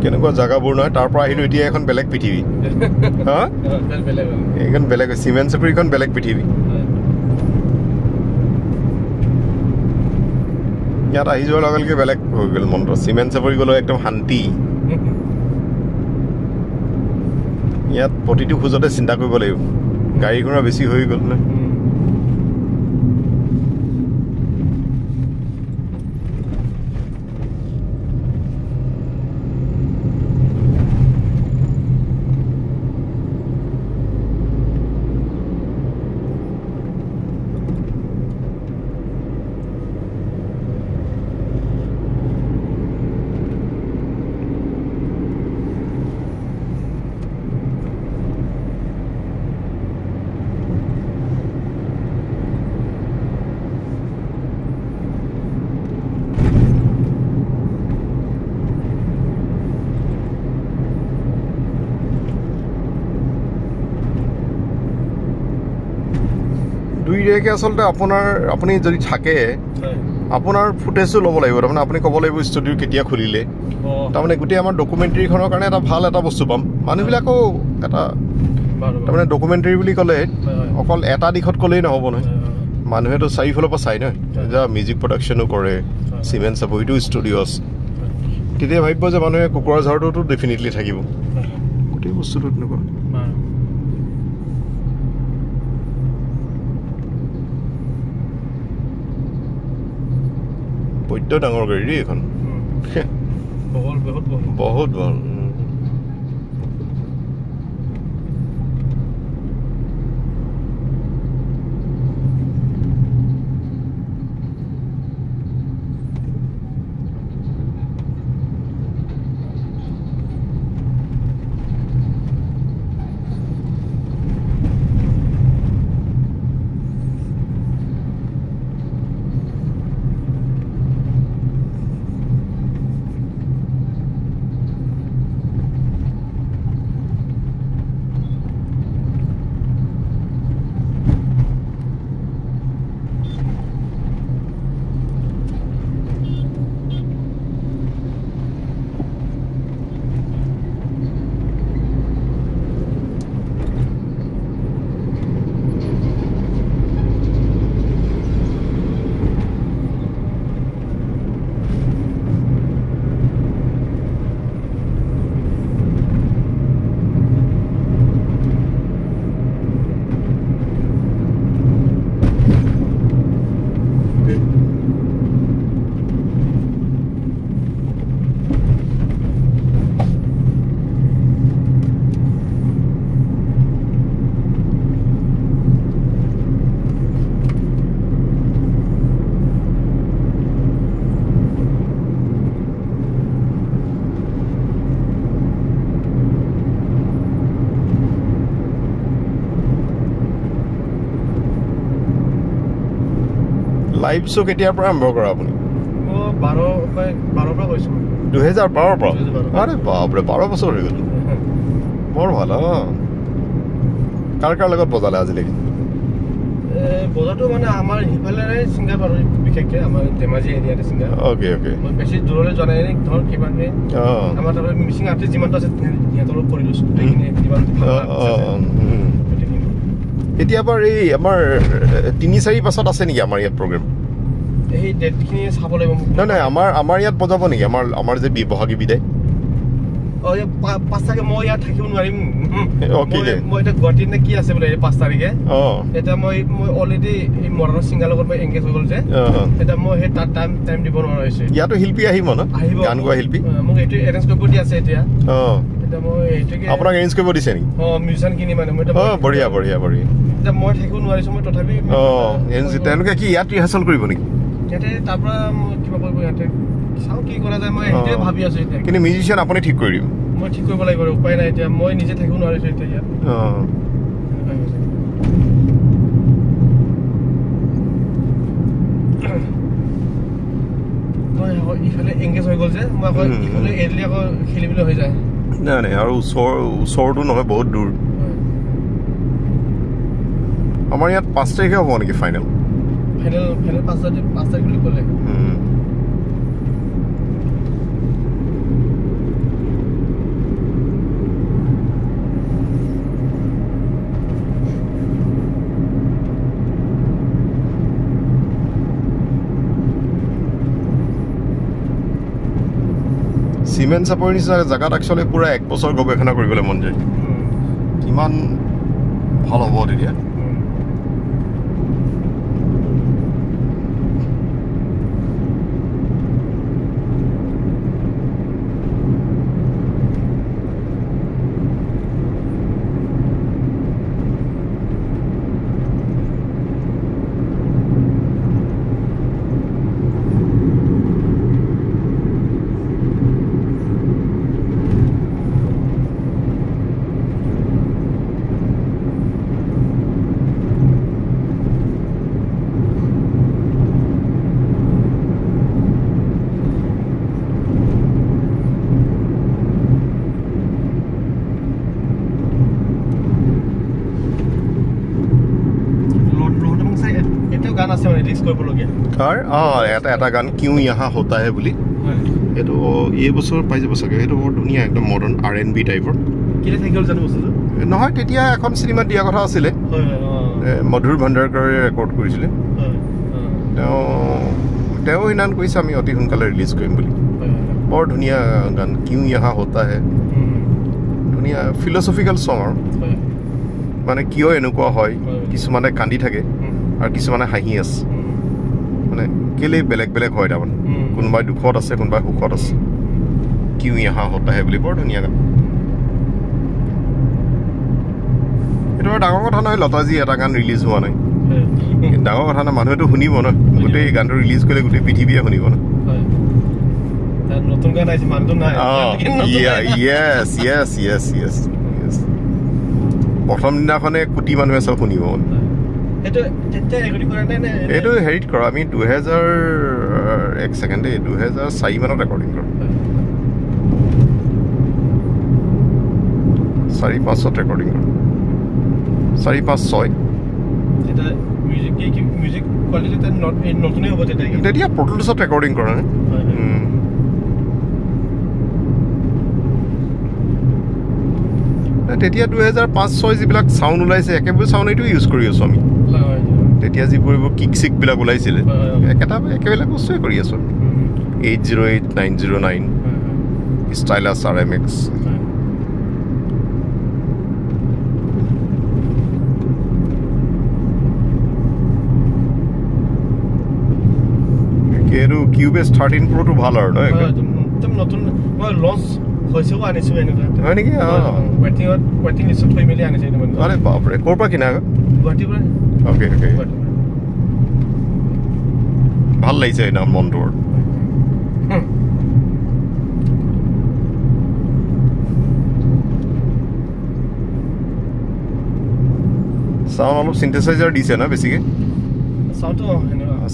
কেনেকুৱা জাগাবোৰ নহয় তাৰ পৰা আহিলো এতিয়া এখন বেলেগ পৃথিৱী হা এইখন বেলেগ চিমেণ্ট চাপৰিখন বেলেগ পৃথিৱী ইয়াত আহি যোৱাৰ লগে লগে বেলেগ হৈ গ'ল মনটো চিমেণ্ট চাপৰি গ'লেও একদম শান্তি ইয়াত প্ৰতিটো খোজতে চিন্তা কৰিব লাগিব গাড়ী ঘোঁৰা বেছি হৈ গ'ল নে আচলতে আপুনি যদি থাকে আপোনাৰ ফুটেজো ল'ব লাগিব তাৰমানে আপুনি ক'ব লাগিব ষ্টুডিঅ' কেতিয়া খুলিলে তাৰমানে গোটেই আমাৰ ডকুমেণ্টেৰীখনৰ কাৰণে এটা ভাল এটা বস্তু পাম মানুহবিলাকো এটা তাৰমানে ডকুমেণ্টেৰী বুলি ক'লে অকল এটা দিশত ক'লেই নহ'ব নহয় মানুহেতো চাৰিওফালৰ পৰা চাই নহয় এতিয়া মিউজিক প্ৰডাকশ্যনো কৰে চিমেণ্ট চাপৰিটো ষ্টুডিঅ' আছে তেতিয়া ভাবিব যে মানুহে কোকৰাঝাৰটোতো ডেফিনেটলি থাকিব গোটেই বস্তুটো তেনেকুৱা বৈদ্য ডাঙৰ গাড়ী দেই এখন বহুত ভাল লাইভ শ্ব' কেতিয়াৰ পৰা আৰম্ভ কৰা আপুনি 2012 পৰা আৰে বাপৰে 12 বছৰ হৈ গ'ল বৰ ভাল কাৰ কাৰ লগত বজালে আজিলৈকে বজাৰটো মানে আমাৰ সিফালেৰে ছিংগাৰ বাৰু বিশেষকৈ আমাৰ ধেমাজি এৰিয়াতে ছিংগাৰ অ'কে মই বেছি দূৰলৈ যোৱা নাই ধৰ কিমানকৈ আমাৰ তাৰপৰা মিচিং আৰ্টিষ্ট যিমানটো আছে সিহঁতৰ লগত কৰিলোঁ গোটেইখিনি যিমান এতিয়া বাৰু এই আমাৰ 3-4 পাছত আছে নেকি আমাৰ ইয়াত প্ৰগ্ৰেম এই ডেটখিনি চাব লাগিব নাই আমাৰ ইয়াত বজাব নেকি আমাৰ যে বহাগী বিদায় পাঁচটাকে মই ইয়াত থাকিব নোৱাৰিম মই এতিয়া গুৱাহাটীত নে কি আছে বোলে 5 তাৰিখে এতিয়া মই অলৰেডি এই মডাৰ্ণ ছিংগাৰ লগত মই এংগেজ হৈ গ'ল যে এতিয়া মই সেই তাত টাইম দিব নোৱাৰা হৈছে ইয়াতো শিল্পী আহিব ন গান গোৱা শিল্পী মোক এইটো এৰেঞ্জ কৰিব দি আছে এতিয়া মই এইটোকে আপোনাক এৰেঞ্জ কৰিব দিছে নেকি মিউজিচিয়ান কিনি মানে মই বঢ়িয়া এতিয়া মই থাকিব নোৱাৰিছো মই তথাপি তেওঁলোকে কি ইয়াত ৰিহাৰ্চেল কৰিব নেকি ইয়াতে তাৰ পৰা কিবা কৰিব ইয়াতে চাওঁ কি কৰা যায় মই সেইটোৱে ভাবি আছো এতিয়া কিন্তু মিউজিচিয়ান আপুনি ঠিক কৰি দিব মই ঠিক কৰিব লাগিব উপায় নাই এতিয়া মই নিজে থাকিব নোৱাৰিছো এতিয়া ইয়াত মই ইফালে এংগেজ হৈ গ'ল যে মই আকৌ ইফালে এৰিলে আকৌ খেলিবলৈ হৈ যায় নাই আৰু ওচৰটো নহয় বহুত দূৰ আমাৰ ইয়াত 5 তাৰিখে হ'ব নেকি ফাইনেল 5 তাৰিখ বুলি ক'লে চিমেণ্ট চাপৰিৰ নিচিনা জেগাত একচুৱেলি পুৰা 1 বছৰ গৱেষণা কৰিবলৈ মন যায় কিমান ভাল হ'ব তেতিয়া এটা গান কিউ ইহা হোতা হে বুলি এইটো এই বছৰ পাই যাব চাগে এইটো বৰ ধুনীয়া একদম মডাৰ্ণ R&B টাইপৰ নহয় তেতিয়া এখন চিনেমাত দিয়া কথা আছিলে মধুৰ ভাণ্ডাৰকাৰে ৰেকৰ্ড কৰিছিলে তেওঁ সিনান কৈছে আমি অতি সোনকালে ৰিলিজ কৰিম বুলি বৰ ধুনীয়া গান কিউ ইহা হোতা হে ধুনীয়া ফিলচফিকেল চং আৰু মানে কিয় এনেকুৱা হয় কিছুমানে কান্দি থাকে আৰু কিছুমানে হাঁহি আছে মানে কেলে বেলেগ হয় তাৰমানে কোনোবাই দুখত আছে কোনোবাই সুখত আছে কিউ ইহা হোতা হে বুলি বৰ ধুনীয়া গান এইটো ডাঙৰ কথা নহয় লতাজি এটা গান ৰিলিজ হোৱা নাই ডাঙৰ কথা নহয় মানুহেতো শুনিব ন গোটেই গানটো ৰিলিজ কৰিলে গোটেই পৃথিৱীয়ে শুনিব ন প্ৰথম দিনাখনে কোটি মানুহে চব শুনিব এইটো হেৰিত কৰা আমি 2004 মানত ৰেকৰ্ডিং কৰোঁ 4-5 ৰেকৰ্ডিং কৰোঁ 4-5-6 তেতিয়া পৰ্টেলছত ৰেকৰ্ডিং কৰা নাই তেতিয়া 2005-6 যিবিলাক চাউণ্ড ওলাইছে একেবাৰে চাউণ্ড এইটো ইউজ কৰি আছোঁ আমি তেতিয়া যিবোৰ কিক চিকবিলাক ওলাইছিলে একেবিলাক বস্তুৱে কৰি আছোঁ 808, 909 ষ্টাইলাছ RMX এইটো কিউবেছ 13 Proটো ভাল আৰু ন একদম নতুন মই লঞ্চ হৈছেও আনিছোঁ এনেকুৱা হয় নেকি ৱেটিং লিষ্টত থৈ মেলি আনিছে আৰে বাপৰে ক'ৰ পৰা কিনা গুৱাহাটীৰ পৰা অ'কে ভাল লাগিছে এই নাম মনটোৰ চাউণ্ড অলপ চিন্থেচাইজাৰ দিছে ন বেছিকৈ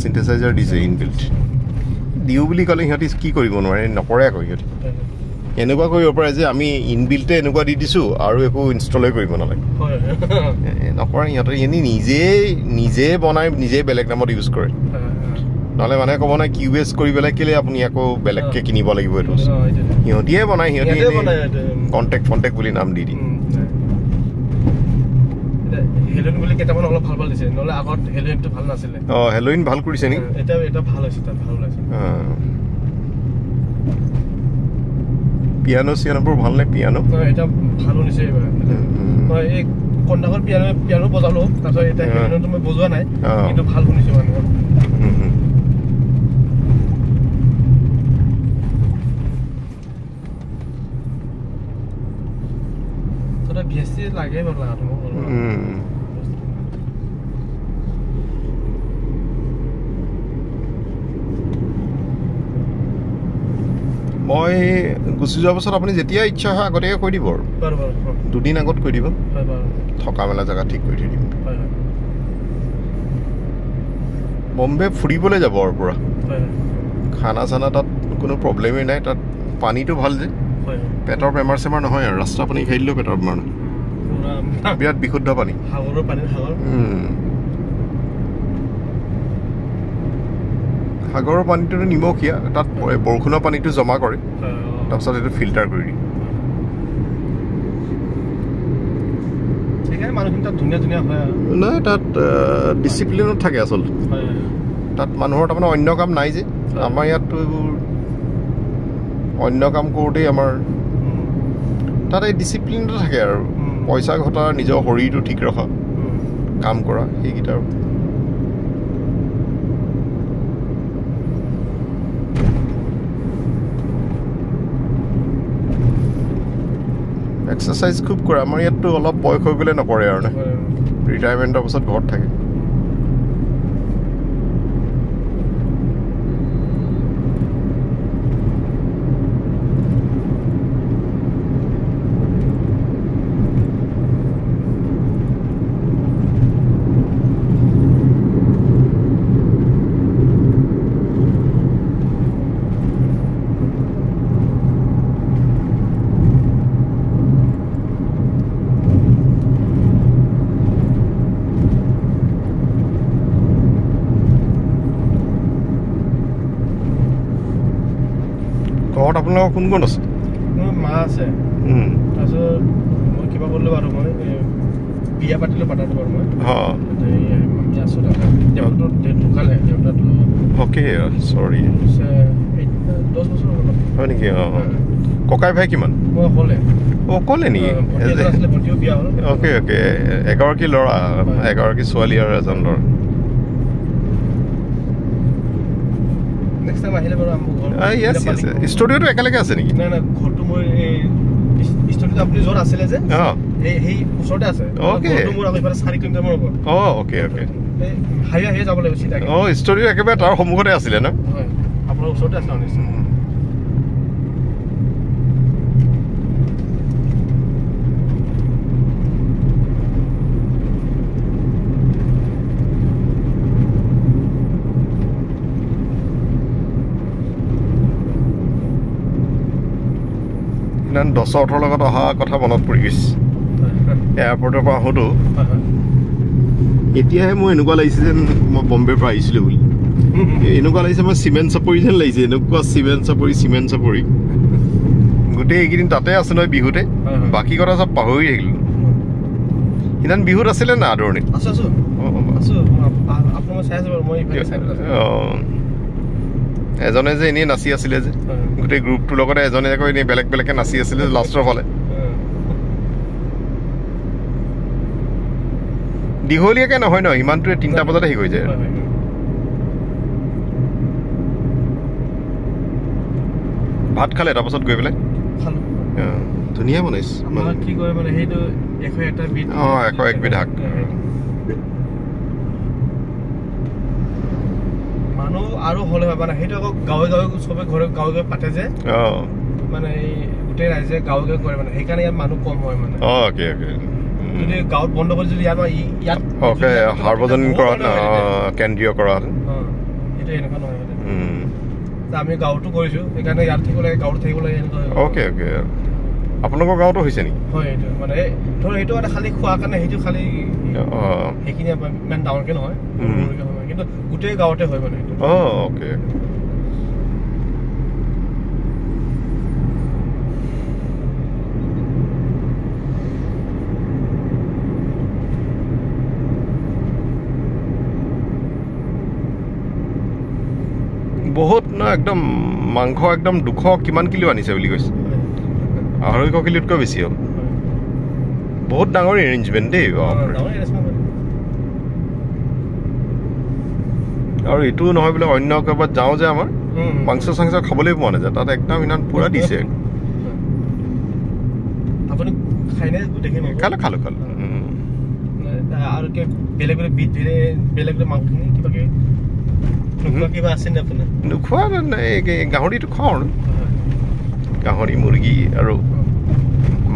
চিন্থেচাইজাৰ দিছে ইনবিল্ট দিওঁ বুলি ক'লে সিহঁতি কি কৰিব নোৱাৰে নকৰে আকৌ সিহঁতি এনেকুৱা কৰিব পাৰে যে আমি ইনবিল্টে এনেকুৱা দি দিছোঁ আৰু একো ইনষ্টলে কৰিব নালাগে নকৰে সিহঁতে এনেই নিজে বনাই নিজে বেলেগ নামত ইউজ কৰে নহ'লে মানুহে ক'ব নাই কিউবেছ কৰি পেলাই কেলৈ আপুনি আকৌ বেলেগকৈ কিনিব লাগিব এইটো সিহঁতিয়ে বনায় সিহঁতি কণ্টেক্ট বুলি নাম দি দিয়ে হেলন বুলি কেইটামান অলপ ভাল ভাল দিছে নহলে আগত হেলোইনটো ভাল নাছিলে হেলোইন ভাল কৰিছে নি এটা ভাল হৈছে তাত ভাল হৈছে পিয়ানো সিয়ানোবোৰ ভাল নে পিয়ানো এটা ভাল হৈছে এবাৰ এই কন্ডাকৰ পিয়ানো বজালো তাৰপিছত এটা হেলোইনটো মই বজোৱা নাই কিন্তু ভাল শুনিছো মানে তোৰা ভিএসসি লাগে বলা তো মই গুচি যোৱাৰ পাছত আপুনি যেতিয়া ইচ্ছা হয় আগতীয়াকৈ কৈ দিব আৰু দুদিন আগত কৈ দিব থকা মেলা জেগা ঠিক কৰি থৈ দিম বম্বে ফুৰিবলৈ যাব আৰু পুৰা খানা চানা তাত কোনো প্ৰব্লেমেই নাই তাত পানীটো ভাল যে পেটৰ বেমাৰ চেমাৰ নহয় আৰু ৰাস্তা পানী খাই দিলেও পেটৰ বেমাৰ নহয় বিৰাট বিশুদ্ধ পানী সাগৰৰ পানী সাগৰৰ পানীটো নিমখীয়া তাত বৰষুণৰ পানীটো জমা কৰে তাৰপিছত এইটো ফিল্টাৰ কৰি দিয়ে নাই তাত ডিচিপ্লিনত থাকে আচলতে তাত মানুহৰ তাৰমানে অন্য কাম নাই যে আমাৰ ইয়াততো এইবোৰ অন্য কাম কৰোঁতেই আমাৰ তাত এই ডিচিপ্লিনটো থাকে আৰু পইচা ঘটা নিজৰ শৰীৰটো ঠিক ৰখা কাম কৰা সেইকেইটা এক্সাৰচাইজ খুব কৰে আমাৰ ইয়াততো অলপ বয়স হৈ গ'লে নকৰে আৰু নে ৰিটায়াৰমেণ্টৰ পাছত ঘৰত থাকে ঘৰত আপোনালোকৰ কোন কোন আছে মোৰ মা আছে তাৰপিছত মই কিবা কৰিলোঁ বাৰু মই বিয়া পাতিলোঁ পাতাটো বাৰু মই আছোঁ দেউতাটো ঢুকালে দেউতাটো অ'কে চৰি 10 বছৰ হ'ল হয় নেকি ককাই ভাই কিমান মই অকলে নেকি বিয়া হ'ল অ'কে অ'কে এগৰাকী ল'ৰা এগৰাকী ছোৱালী আৰু এজন ল'ৰা ষ্টুডিঅ'টো একেলগে আছে নেকি নাই নাই ঘৰটো মই ষ্টুডিঅ'টো আপুনি য'ত আছিলে যে সেই ওচৰতে আছে মোৰ আগৰ 4 কিলোমিটাৰ মান হ'ব অ'কে অ'কে হাইৱে যাব লাগিব চিধা ষ্টুডিঅ' একেবাৰে তাৰ সন্মুখতে আছিলে ন হয় আপোনাৰ ওচৰতে আছে ইমান 10-18 লগত অহা কথা মনত পৰি গৈছে এয়াৰপৰ্টৰ পৰা আহোঁতো এতিয়াহে মোৰ এনেকুৱা লাগিছে যেন মই বম্বেৰ পৰা আহিছিলোঁ বুলি এনেকুৱা লাগিছে মই চিমেণ্ট চাপৰি যেন লাগিছে এনেকুৱা চিমেণ্ট চাপৰি গোটেই এইকেইদিন তাতে আছে নহয় বিহুতে বাকী কথা চব পাহৰি থাকিলোঁ সিদিনা বিহুত আছিলে না আদৰণিত এজনে যে এনেই নাচি আছিলে যে গোটেই গ্ৰুপটোৰ লগতে এজনে আকৌ এনেই বেলেগ বেলেগকে নাচি আছিলে লাষ্টৰ ফালে দীঘলীয়াকে নহয় ন ইমানটোৱে 3টা বজাতে শেষ হৈ যায় ভাত খালে তাৰপাছত গৈ পেলাই ধুনীয়া বনাইছে অঁ 101 বিধ শাক মানুহ আৰু হ'লে মানে সেইটো আকৌ গাঁৱে গাঁৱে চবে ঘৰে গাঁৱে পাতে যে মানে গোটেই ৰাইজে গাঁৱে কৰে মানে সেইকাৰণে ইয়াত মানুহ কম হয় মানে যদি গাঁৱত বন্ধ কৰি যদি ইয়াত সাৰ্বজনীন কৰা কেন্দ্ৰীয় কৰা সেইটো এনেকুৱা নহয় আমি গাঁৱতো কৰিছোঁ সেইকাৰণে ইয়াত থাকিব লাগে গাঁৱত থাকিব লাগে অ'কে আপোনালোকৰ গাঁৱতো হৈছে নেকি হয় এইটো মানে ধৰ সেইটো মানে খালি খোৱাৰ কাৰণে সেইটো খালি সেইখিনি ইমান ডাঙৰকৈ নহয় কিন্তু গোটেই গাঁৱতে হয় মানে অ'কে বহুত ন একদম মাংস একদম 200 কিমান কিলো আনিছে বুলি কৈছে 250 কিলোতকৈ বেছি হ'ল বহুত ডাঙৰ এৰেঞ্জমেণ্ট দেই আৰু এইটো নহয় বোলে অন্য ক'ৰবাত যাওঁ যে আমাৰ মাংস চাংস খাবলৈ পোৱা নাযায় তাত একদম ইমান পুৰা দিছে আপুনি খাইনে গোটেইখিনি খালো খালো খালো আৰু কি বেলেগ বেলেগ বিট বেলেগ মাংসখিনি কিবা আছে নে আপোনাৰ নোখোৱা গাহৰিটো খাওঁ আৰু গাহৰি মুৰ্গী আৰু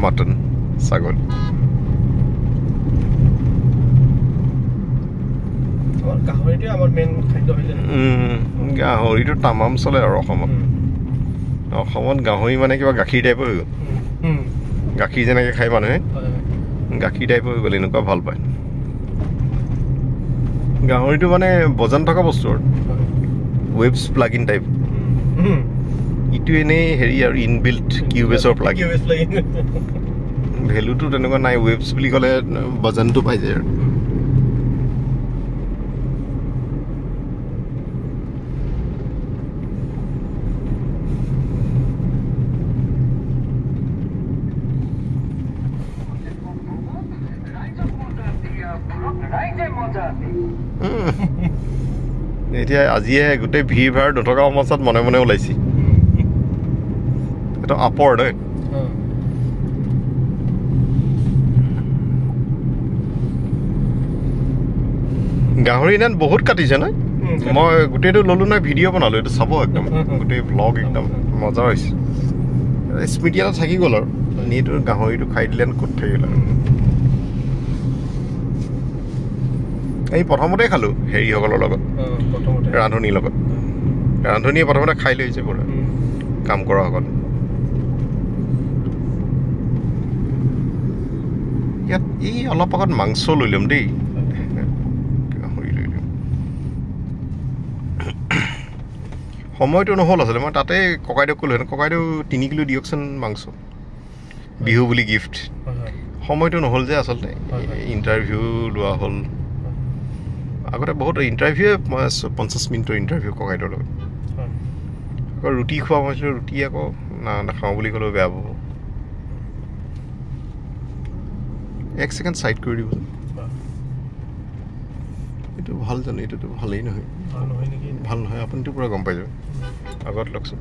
মটন ছাগলী গাহৰিটো আমাৰ মেইন খাদ্য হৈছে গাহৰিটো তামাম চলে আৰু অসমত গাহৰি মানে কিবা গাখীৰ টাইপৰ হৈ গ'ল গাখীৰ যেনেকৈ খাই মানুহে গাখীৰ টাইপৰ হৈ গ'ল এনেকুৱা ভাল পায় গাহৰিটো মানে বজান থকা বস্তু আৰু ৱেবছ প্লাগ ইন টাইপ ইটো এনেই হেৰি আৰু ইনবিল্ট কিউবেছৰ প্লাগ ইন ভেলুটো তেনেকুৱা নাই ৱেবছ বুলি ক'লে বজানটো পাই যায় আৰু এতিয়া আজিয়ে গোটেই ভিৰ ভাৰ নথকা অৱস্থাত মনে মনে ওলাইছি এইটো আপৰ নহয় গাহৰি ইমান বহুত কাটিছে নহয় মই গোটেইটো ল'লো নহয় ভিডিঅ' বনালোঁ এইটো চাব একদম গোটেই ব্লগ একদম মজা হৈছে স্মৃতি এটা থাকি গ'ল আৰু এনেইটো গাহৰিটো খাই দিলে ক'ত থাকিল আৰু এই প্ৰথমতে খালোঁ হেৰিসকলৰ লগত ৰান্ধনীৰ লগত ৰান্ধনীয়ে প্ৰথমতে খাই লৈ আহিছে পুৰা কাম কৰাসকল ইয়াত এই অলপ আগত মাংস লৈ ল'ম দেই গাহৰি লৈ ল'ম সময়টো নহ'ল আচলতে মই তাতে ককাইদেউক ক'লোঁ ককাইদেউ 3 কিলো দিয়কচোন মাংস বিহু বুলি গিফ্ট সময়টো নহ'ল যে আচলতে ইণ্টাৰভিউ লোৱা হ'ল আগতে বহুত ইণ্টাৰভিউৱে 50 মিনিটৰ ইণ্টাৰভিউ ককাইদেউৰ লগত আকৌ ৰুটি খোৱা হৈছিলোঁ ৰুটি আকৌ নাখাওঁ বুলি ক'লেও বেয়া পাব 1 ছেকেণ্ড চাইড কৰি দিব এইটো ভাল জানো এইটোতো ভালেই নহয় ভাল নহয় আপুনিতো পূৰা গম পাই যাব আগত লওকচোন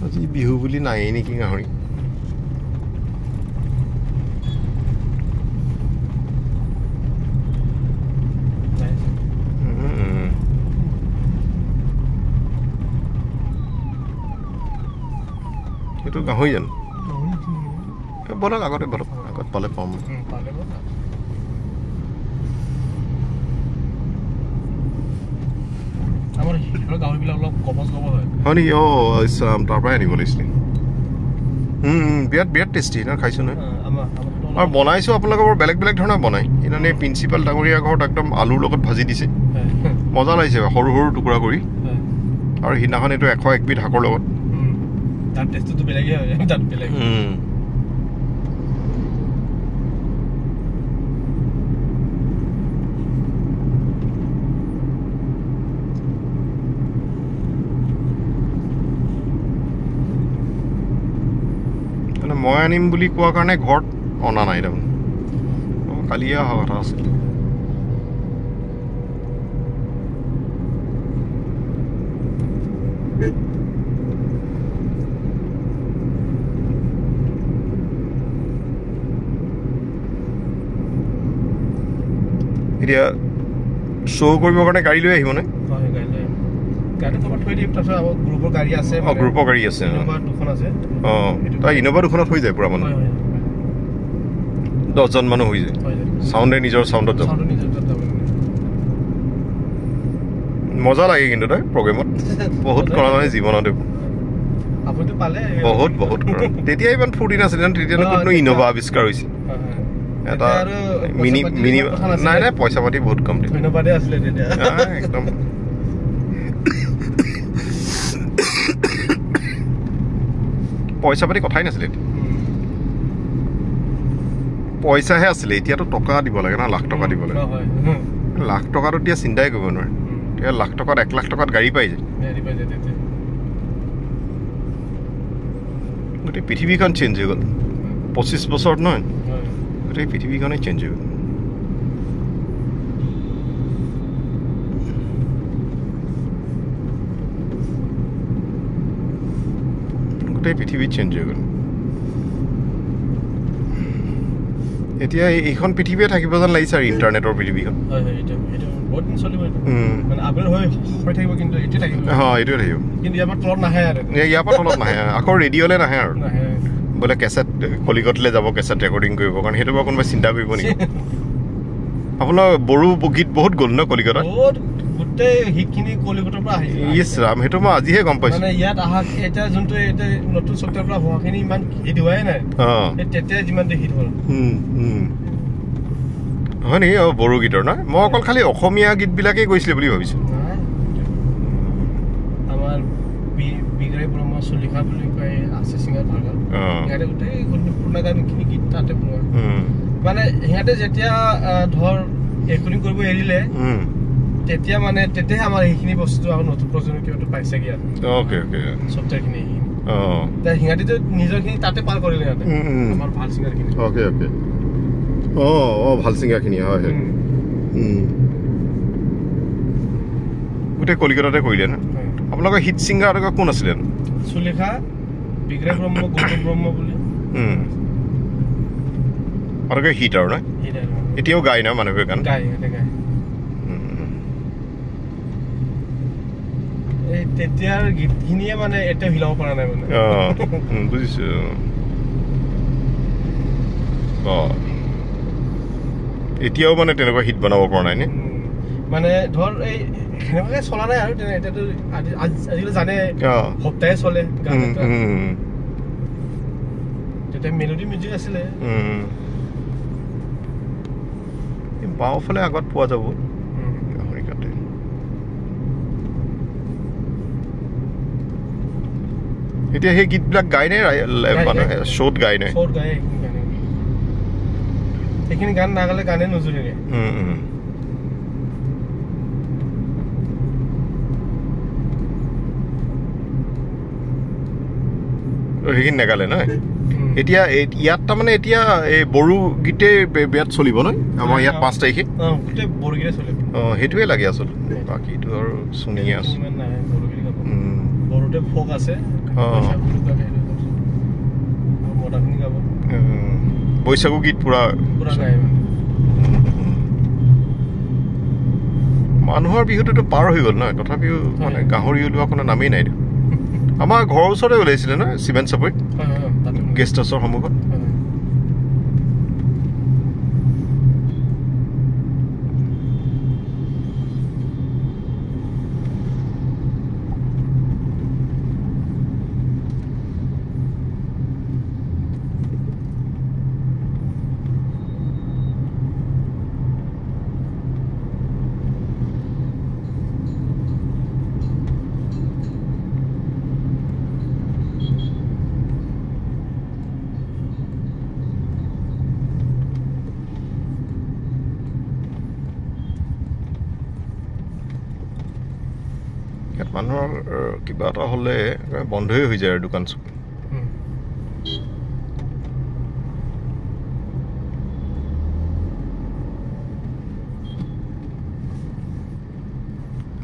আজি বিহু বুলি নায়েই নেকি গাহৰি এইটো গাহৰি জানো বলক আগতে বলক আগত পালে পাম হয় নেকি তাৰ পৰাই আনিব লাগিছিলে বিৰাট বিৰাট টেষ্টি ন খাইছোঁ নহয় আৰু বনাইছোঁ আপোনালোকৰ বৰ বেলেগ বেলেগ ধৰণে বনায় সেইদিনাখনি প্ৰিন্সিপাল ডাঙৰীয়া ঘৰত একদম আলুৰ লগত ভাজি দিছে মজা লাগিছে সৰু সৰু টুকুৰা কৰি আৰু সিদিনাখন এইটো 101 বিধ শাকৰ লগত মই আনিম বুলি কোৱাৰ কাৰণে ঘৰত অনা নাই দেখোন কালিয়ে অহা কথা আছিল এতিয়া শ্ব' কৰিবৰ কাৰণে গাড়ী লৈ আহিব নে গ্ৰুপৰ গাড়ী আছে তাই ইন'ভা দুখনত হৈ যায় পুৰা মানুহ 10জন মানুহ হৈ যায় চাউণ্ডে নিজৰ চাউণ্ডত যাব মজা লাগে কিন্তু তই প্ৰগ্ৰেমত বহুত কৰা মানে জীৱনত বহুত বহুত কৰা তেতিয়া ইমান ফূৰ্তি নাছিলে তেতিয়ানো ক'তনো ইন'ভা আৱিষ্কাৰ হৈছে এটা মিনি মিনি নাই নাই পইচা পাতি বহুত কম একদম পইচা পাতি কথাই নাছিলে পইচাহে আছিলে এতিয়াতো টকা দিব লাগে না লাখ টকা দিব লাগে লাখ টকাটো এতিয়া চিন্তাই কৰিব নোৱাৰে লাখ টকাত 1 লাখ টকাত গাড়ী পাই যায় গোটেই পৃথিৱীখন চেঞ্জ হৈ গ'ল 25 বছৰত নহয় গোটেই পৃথিৱীখনেই চেঞ্জ হৈ গ'ল গোটেই পৃথিৱী চেঞ্জ হৈ গ'ল এতিয়া এইখন পৃথিৱীয়ে থাকিব যেন লাগিছে আৰু ইণ্টাৰনেটৰ পৃথিৱীখন ইয়াৰ পৰা তলত নাহে আকৌ ৰেডিঅ'লৈ নাহে আৰু বোলে কেছেট কলিকতলৈ যাব কেছেট ৰেকৰ্ডিং কৰিব কাৰণ সেইটো পৰা কোনোবাই চিন্তা কৰিব নেকি আপোনাৰ বড়ো গীত বহুত গ'ল ন কলিকতাত ইয়েছ ৰাম সেইটো মই আজিহে গম পাইছোঁ হয় নেকি বড়ো গীতৰ নহয় মই অকল খালি অসমীয়া গীতবিলাকেই গৈছিলে বুলি ভাবিছোঁ মানে সিহঁতে যেতিয়া ধৰ ৰেকৰ্ডিং কৰিব এৰিলে তেতিয়া মানে তেতিয়াহে আমাৰ এইখিনি বস্তু আৰু নতুন প্ৰজন্ম কিবা পাইছেগৈ চফ্টৱেৰখিনি সিহঁতিতো নিজৰখিনি তাতে পাৰ কৰিলে আমাৰ ভাল ছিংগাৰখিনি ভাল ছিংগাৰখিনি হয় গোটেই কলিকতাতে কৰিলে ন আপোনালোকৰ হিট ছিংগাৰ কোন আছিলে সুলেখা বিগ্ৰহ ব্ৰহ্ম গৌতম ব্ৰহ্ম বুলি আপোনালোকে হিট আৰু নহয় এতিয়াও গায় ন মানুহবোৰে গান তেতিয়াৰ গীতখিনিয়ে মানে এতিয়া হিলাব পৰা নাই মানে বুজিছো এতিয়াও মানে তেনেকুৱা হিট বনাব পৰা নাই নে মানে ধৰ এই সেনেকুৱাকে চলা নাই আৰু এতিয়াতো আজিকালি জানে সপ্তাহে চলে গান এটা তেতিয়া মেলোডি মিউজিক আছিলে বাওঁফালে আগত পোৱা যাব এতিয়া সেই গীতবিলাক গায় নে শ্ব'ত গায় নে সেইখিনি গান নাগালে গানে নজুৰিগে সেইখিনি নেগালে নহয় এতিয়া ইয়াত তাৰমানে এতিয়া এই বড়ো গীতেই বিয়াত চলিব নহয় আমাৰ ইয়াত 5 তাৰিখে সেইটোৱে লাগে আচলতে বাকীটো আৰু শুনিয়ে আছো বৈশাগু গীত পুৰা মানুহৰ বিহুটোতো পাৰ হৈ গ'ল নহয় তথাপিও মানে গাহৰি ওলোৱা কোনো নামেই নাই আমাৰ ঘৰৰ ওচৰতে ওলাইছিলে নহয় চিমেণ্ট চাপৰিত গেষ্ট হাউচৰ সন্মুখত মানুহৰ কিবা এটা হ'লে বন্ধই হৈ যায় আৰু দোকান চোকান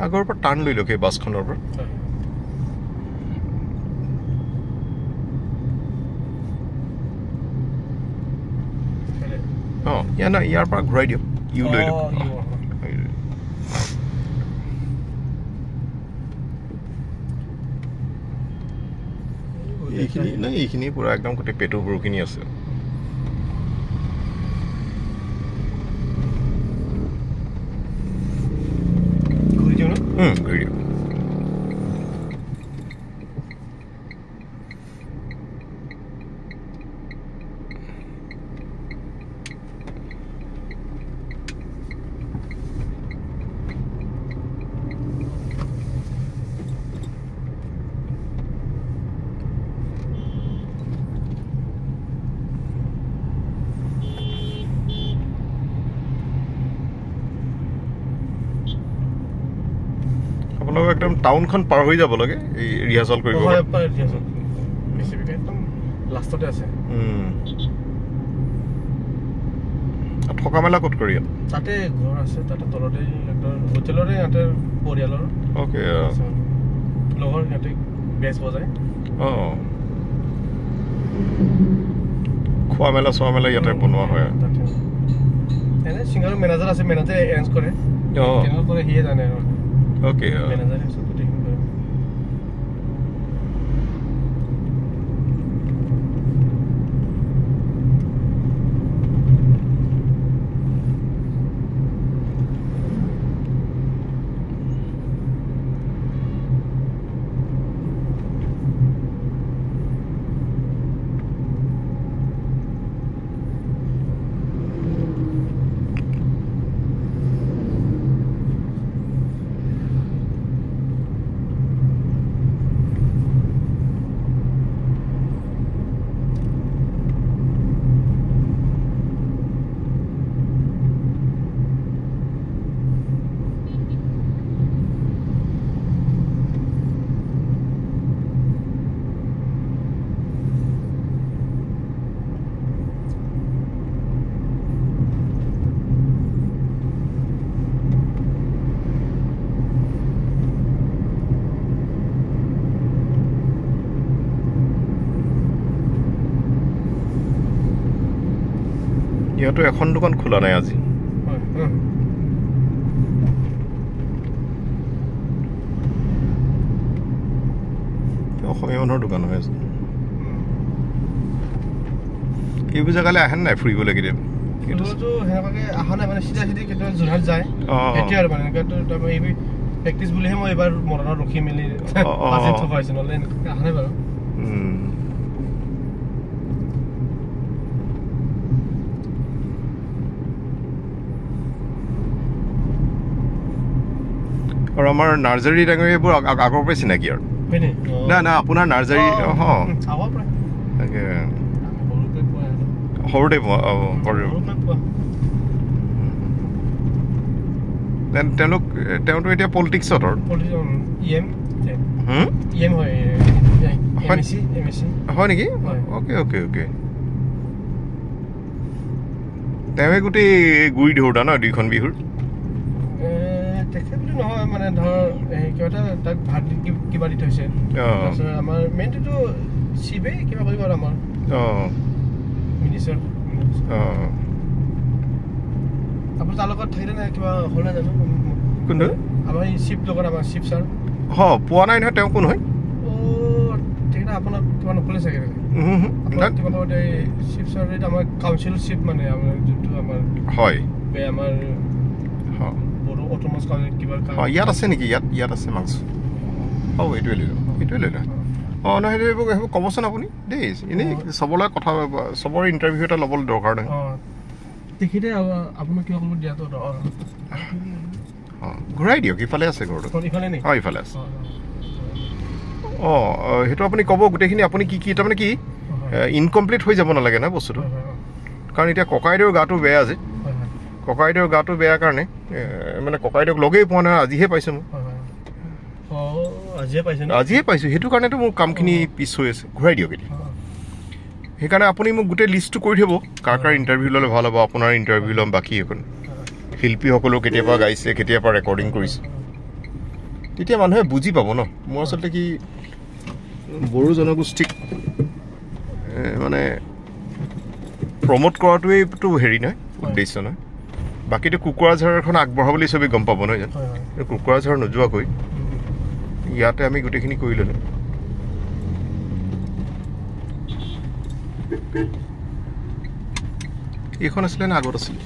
আগৰ পৰা টাৰ্ণ লৈ লওক এই বাছখনৰ পৰা ইয়াৰ পৰা ঘূৰাই দিয়ক ইউ লৈ লওক এইখিনি নাই এইখিনি পুৰা একদম গোটেই পেটু সৰুখিনি আছে ঘূৰি দিওঁ ঘূৰি দিওঁ আপোনালোক একদম টাউনখন পাৰ হৈ যাব লাগে এই ৰিহাৰ্চল কৰিব হয় ৰিহাৰ্চল বেছিকৈ একদম লাষ্টতে আছে থকা মেলা ক'ত কৰি তাতে ঘৰ আছে তাতে তলতে হোটেলৰে ইয়াতে পৰিয়ালৰ অ'কে লগৰ ইয়াতে বেছ বজায় খোৱা মেলা চোৱা মেলা ইয়াতে বনোৱা হয় এনে ছিংগাৰৰ মেনেজাৰ আছে মেনেজাৰে এৰেঞ্জ কৰে কেনেকৈ কৰে সিয়ে জানে আৰু অ'কে মেনেজাৰে চব গোটেইখিনি কৰে ইয়াতো এখন দোকান খোলা নাই আজি অসমীয়া মানুহৰ দোকান হৈ আছে এইবোৰ জেগালৈ আহে নাই ফুৰিবলৈ কেতিয়াবা অহা নাই মানে চিধা চিধি কেতিয়াবা যোৰহাট যায় এতিয়া আৰু মানে প্ৰেক্টিচ বুলিহে মই এইবাৰ মৰণত ৰখি মেলি থকা হৈছে নহ'লে এনেকৈ অহা নাই বাৰু আৰু আমাৰ নাৰ্জাৰী ডাঙৰ এইবোৰ আগৰ পৰাই চিনাকি আৰু না না আপোনাৰ নাৰ্জাৰী সৰুতে তেওঁতো এতিয়া পলিটিক্সত হয় নেকি অ'কে অ'কে অ'কে তেওঁৱে গোটেই গুৰি ধৰোঁতা ন দুইখন বিহুৰ তেখেত বুলি নহয় মানে ধৰ কিবা এটা তাক ভাগ কিবা দি থৈছে তাৰপিছত আমাৰ মেইনটোতো শিৱে কিবা কৰিব আৰু আমাৰ মিনিষ্টাৰ আপুনি তাৰ লগত থাকিলে নাই কিবা হ'ল নাই জানো কোনটো আমাৰ এই শিৱ লগত আমাৰ শিৱ ছাৰ পোৱা নাই নহয় তেওঁ কোন হয় তেখেতে আপোনাক কিবা নক'লে চাগে কিবা লগত এই শিৱ ছাৰ আমাৰ কাউন্সিলৰশ্বিপ মানে আমাৰ যোনটো আমাৰ হয় আমাৰ ইয়াত আছে নেকি ইয়াত আছে মাংস এইটোৱে লৈ লওঁ নহয় সেইবোৰ ক'বচোন আপুনি দেই এনেই চবলৈ কথা চবৰে ইণ্টাৰভিউ এটা ল'বলৈ দৰকাৰ নহয় তেখেতে আপোনাক কিবা কৰিব দিয়াটো ঘূৰাই দিয়ক ইফালে আছে ঘৰটো ইফালে আছে সেইটো আপুনি ক'ব গোটেইখিনি আপুনি কি তাৰমানে কি ইনকমপ্লিট হৈ যাব নালাগে না বস্তুটো কাৰণ এতিয়া ককাইদেউৰ গাটো বেয়া যে ককাইদেউৰ গাটো বেয়া কাৰণে মানে ককাইদেউক লগেই পোৱা নাই আজিহে পাইছোঁ মই আজিহে পাইছোঁ সেইটো কাৰণেতো মোৰ কামখিনি পিছ হৈ আছে ঘূৰাই দিয়ক এতিয়া সেইকাৰণে আপুনি মোক গোটেই লিষ্টটো কৰি থ'ব কাৰ কাৰ ইণ্টাৰভিউ ল'লে ভাল হ'ব আপোনাৰ ইণ্টাৰভিউ ল'ম বাকী এখন শিল্পীসকলেও কেতিয়াবা গাইছে কেতিয়াবা ৰেকৰ্ডিং কৰিছে তেতিয়া মানুহে বুজি পাব ন মোৰ আচলতে কি বড়ো জনগোষ্ঠীক মানে প্ৰমোট কৰাটোৱেইতো হেৰি নহয় উদ্দেশ্য নহয় বাকীটো কুকুৰাঝাৰখন আগবঢ়াবলৈ চবেই গম পাব নহয় জানো কুকুৰাঝাৰ নোযোৱাকৈ ইয়াতে আমি গোটেইখিনি কৰি ল'লোঁ এইখন আছিলে নে আগত আছিলে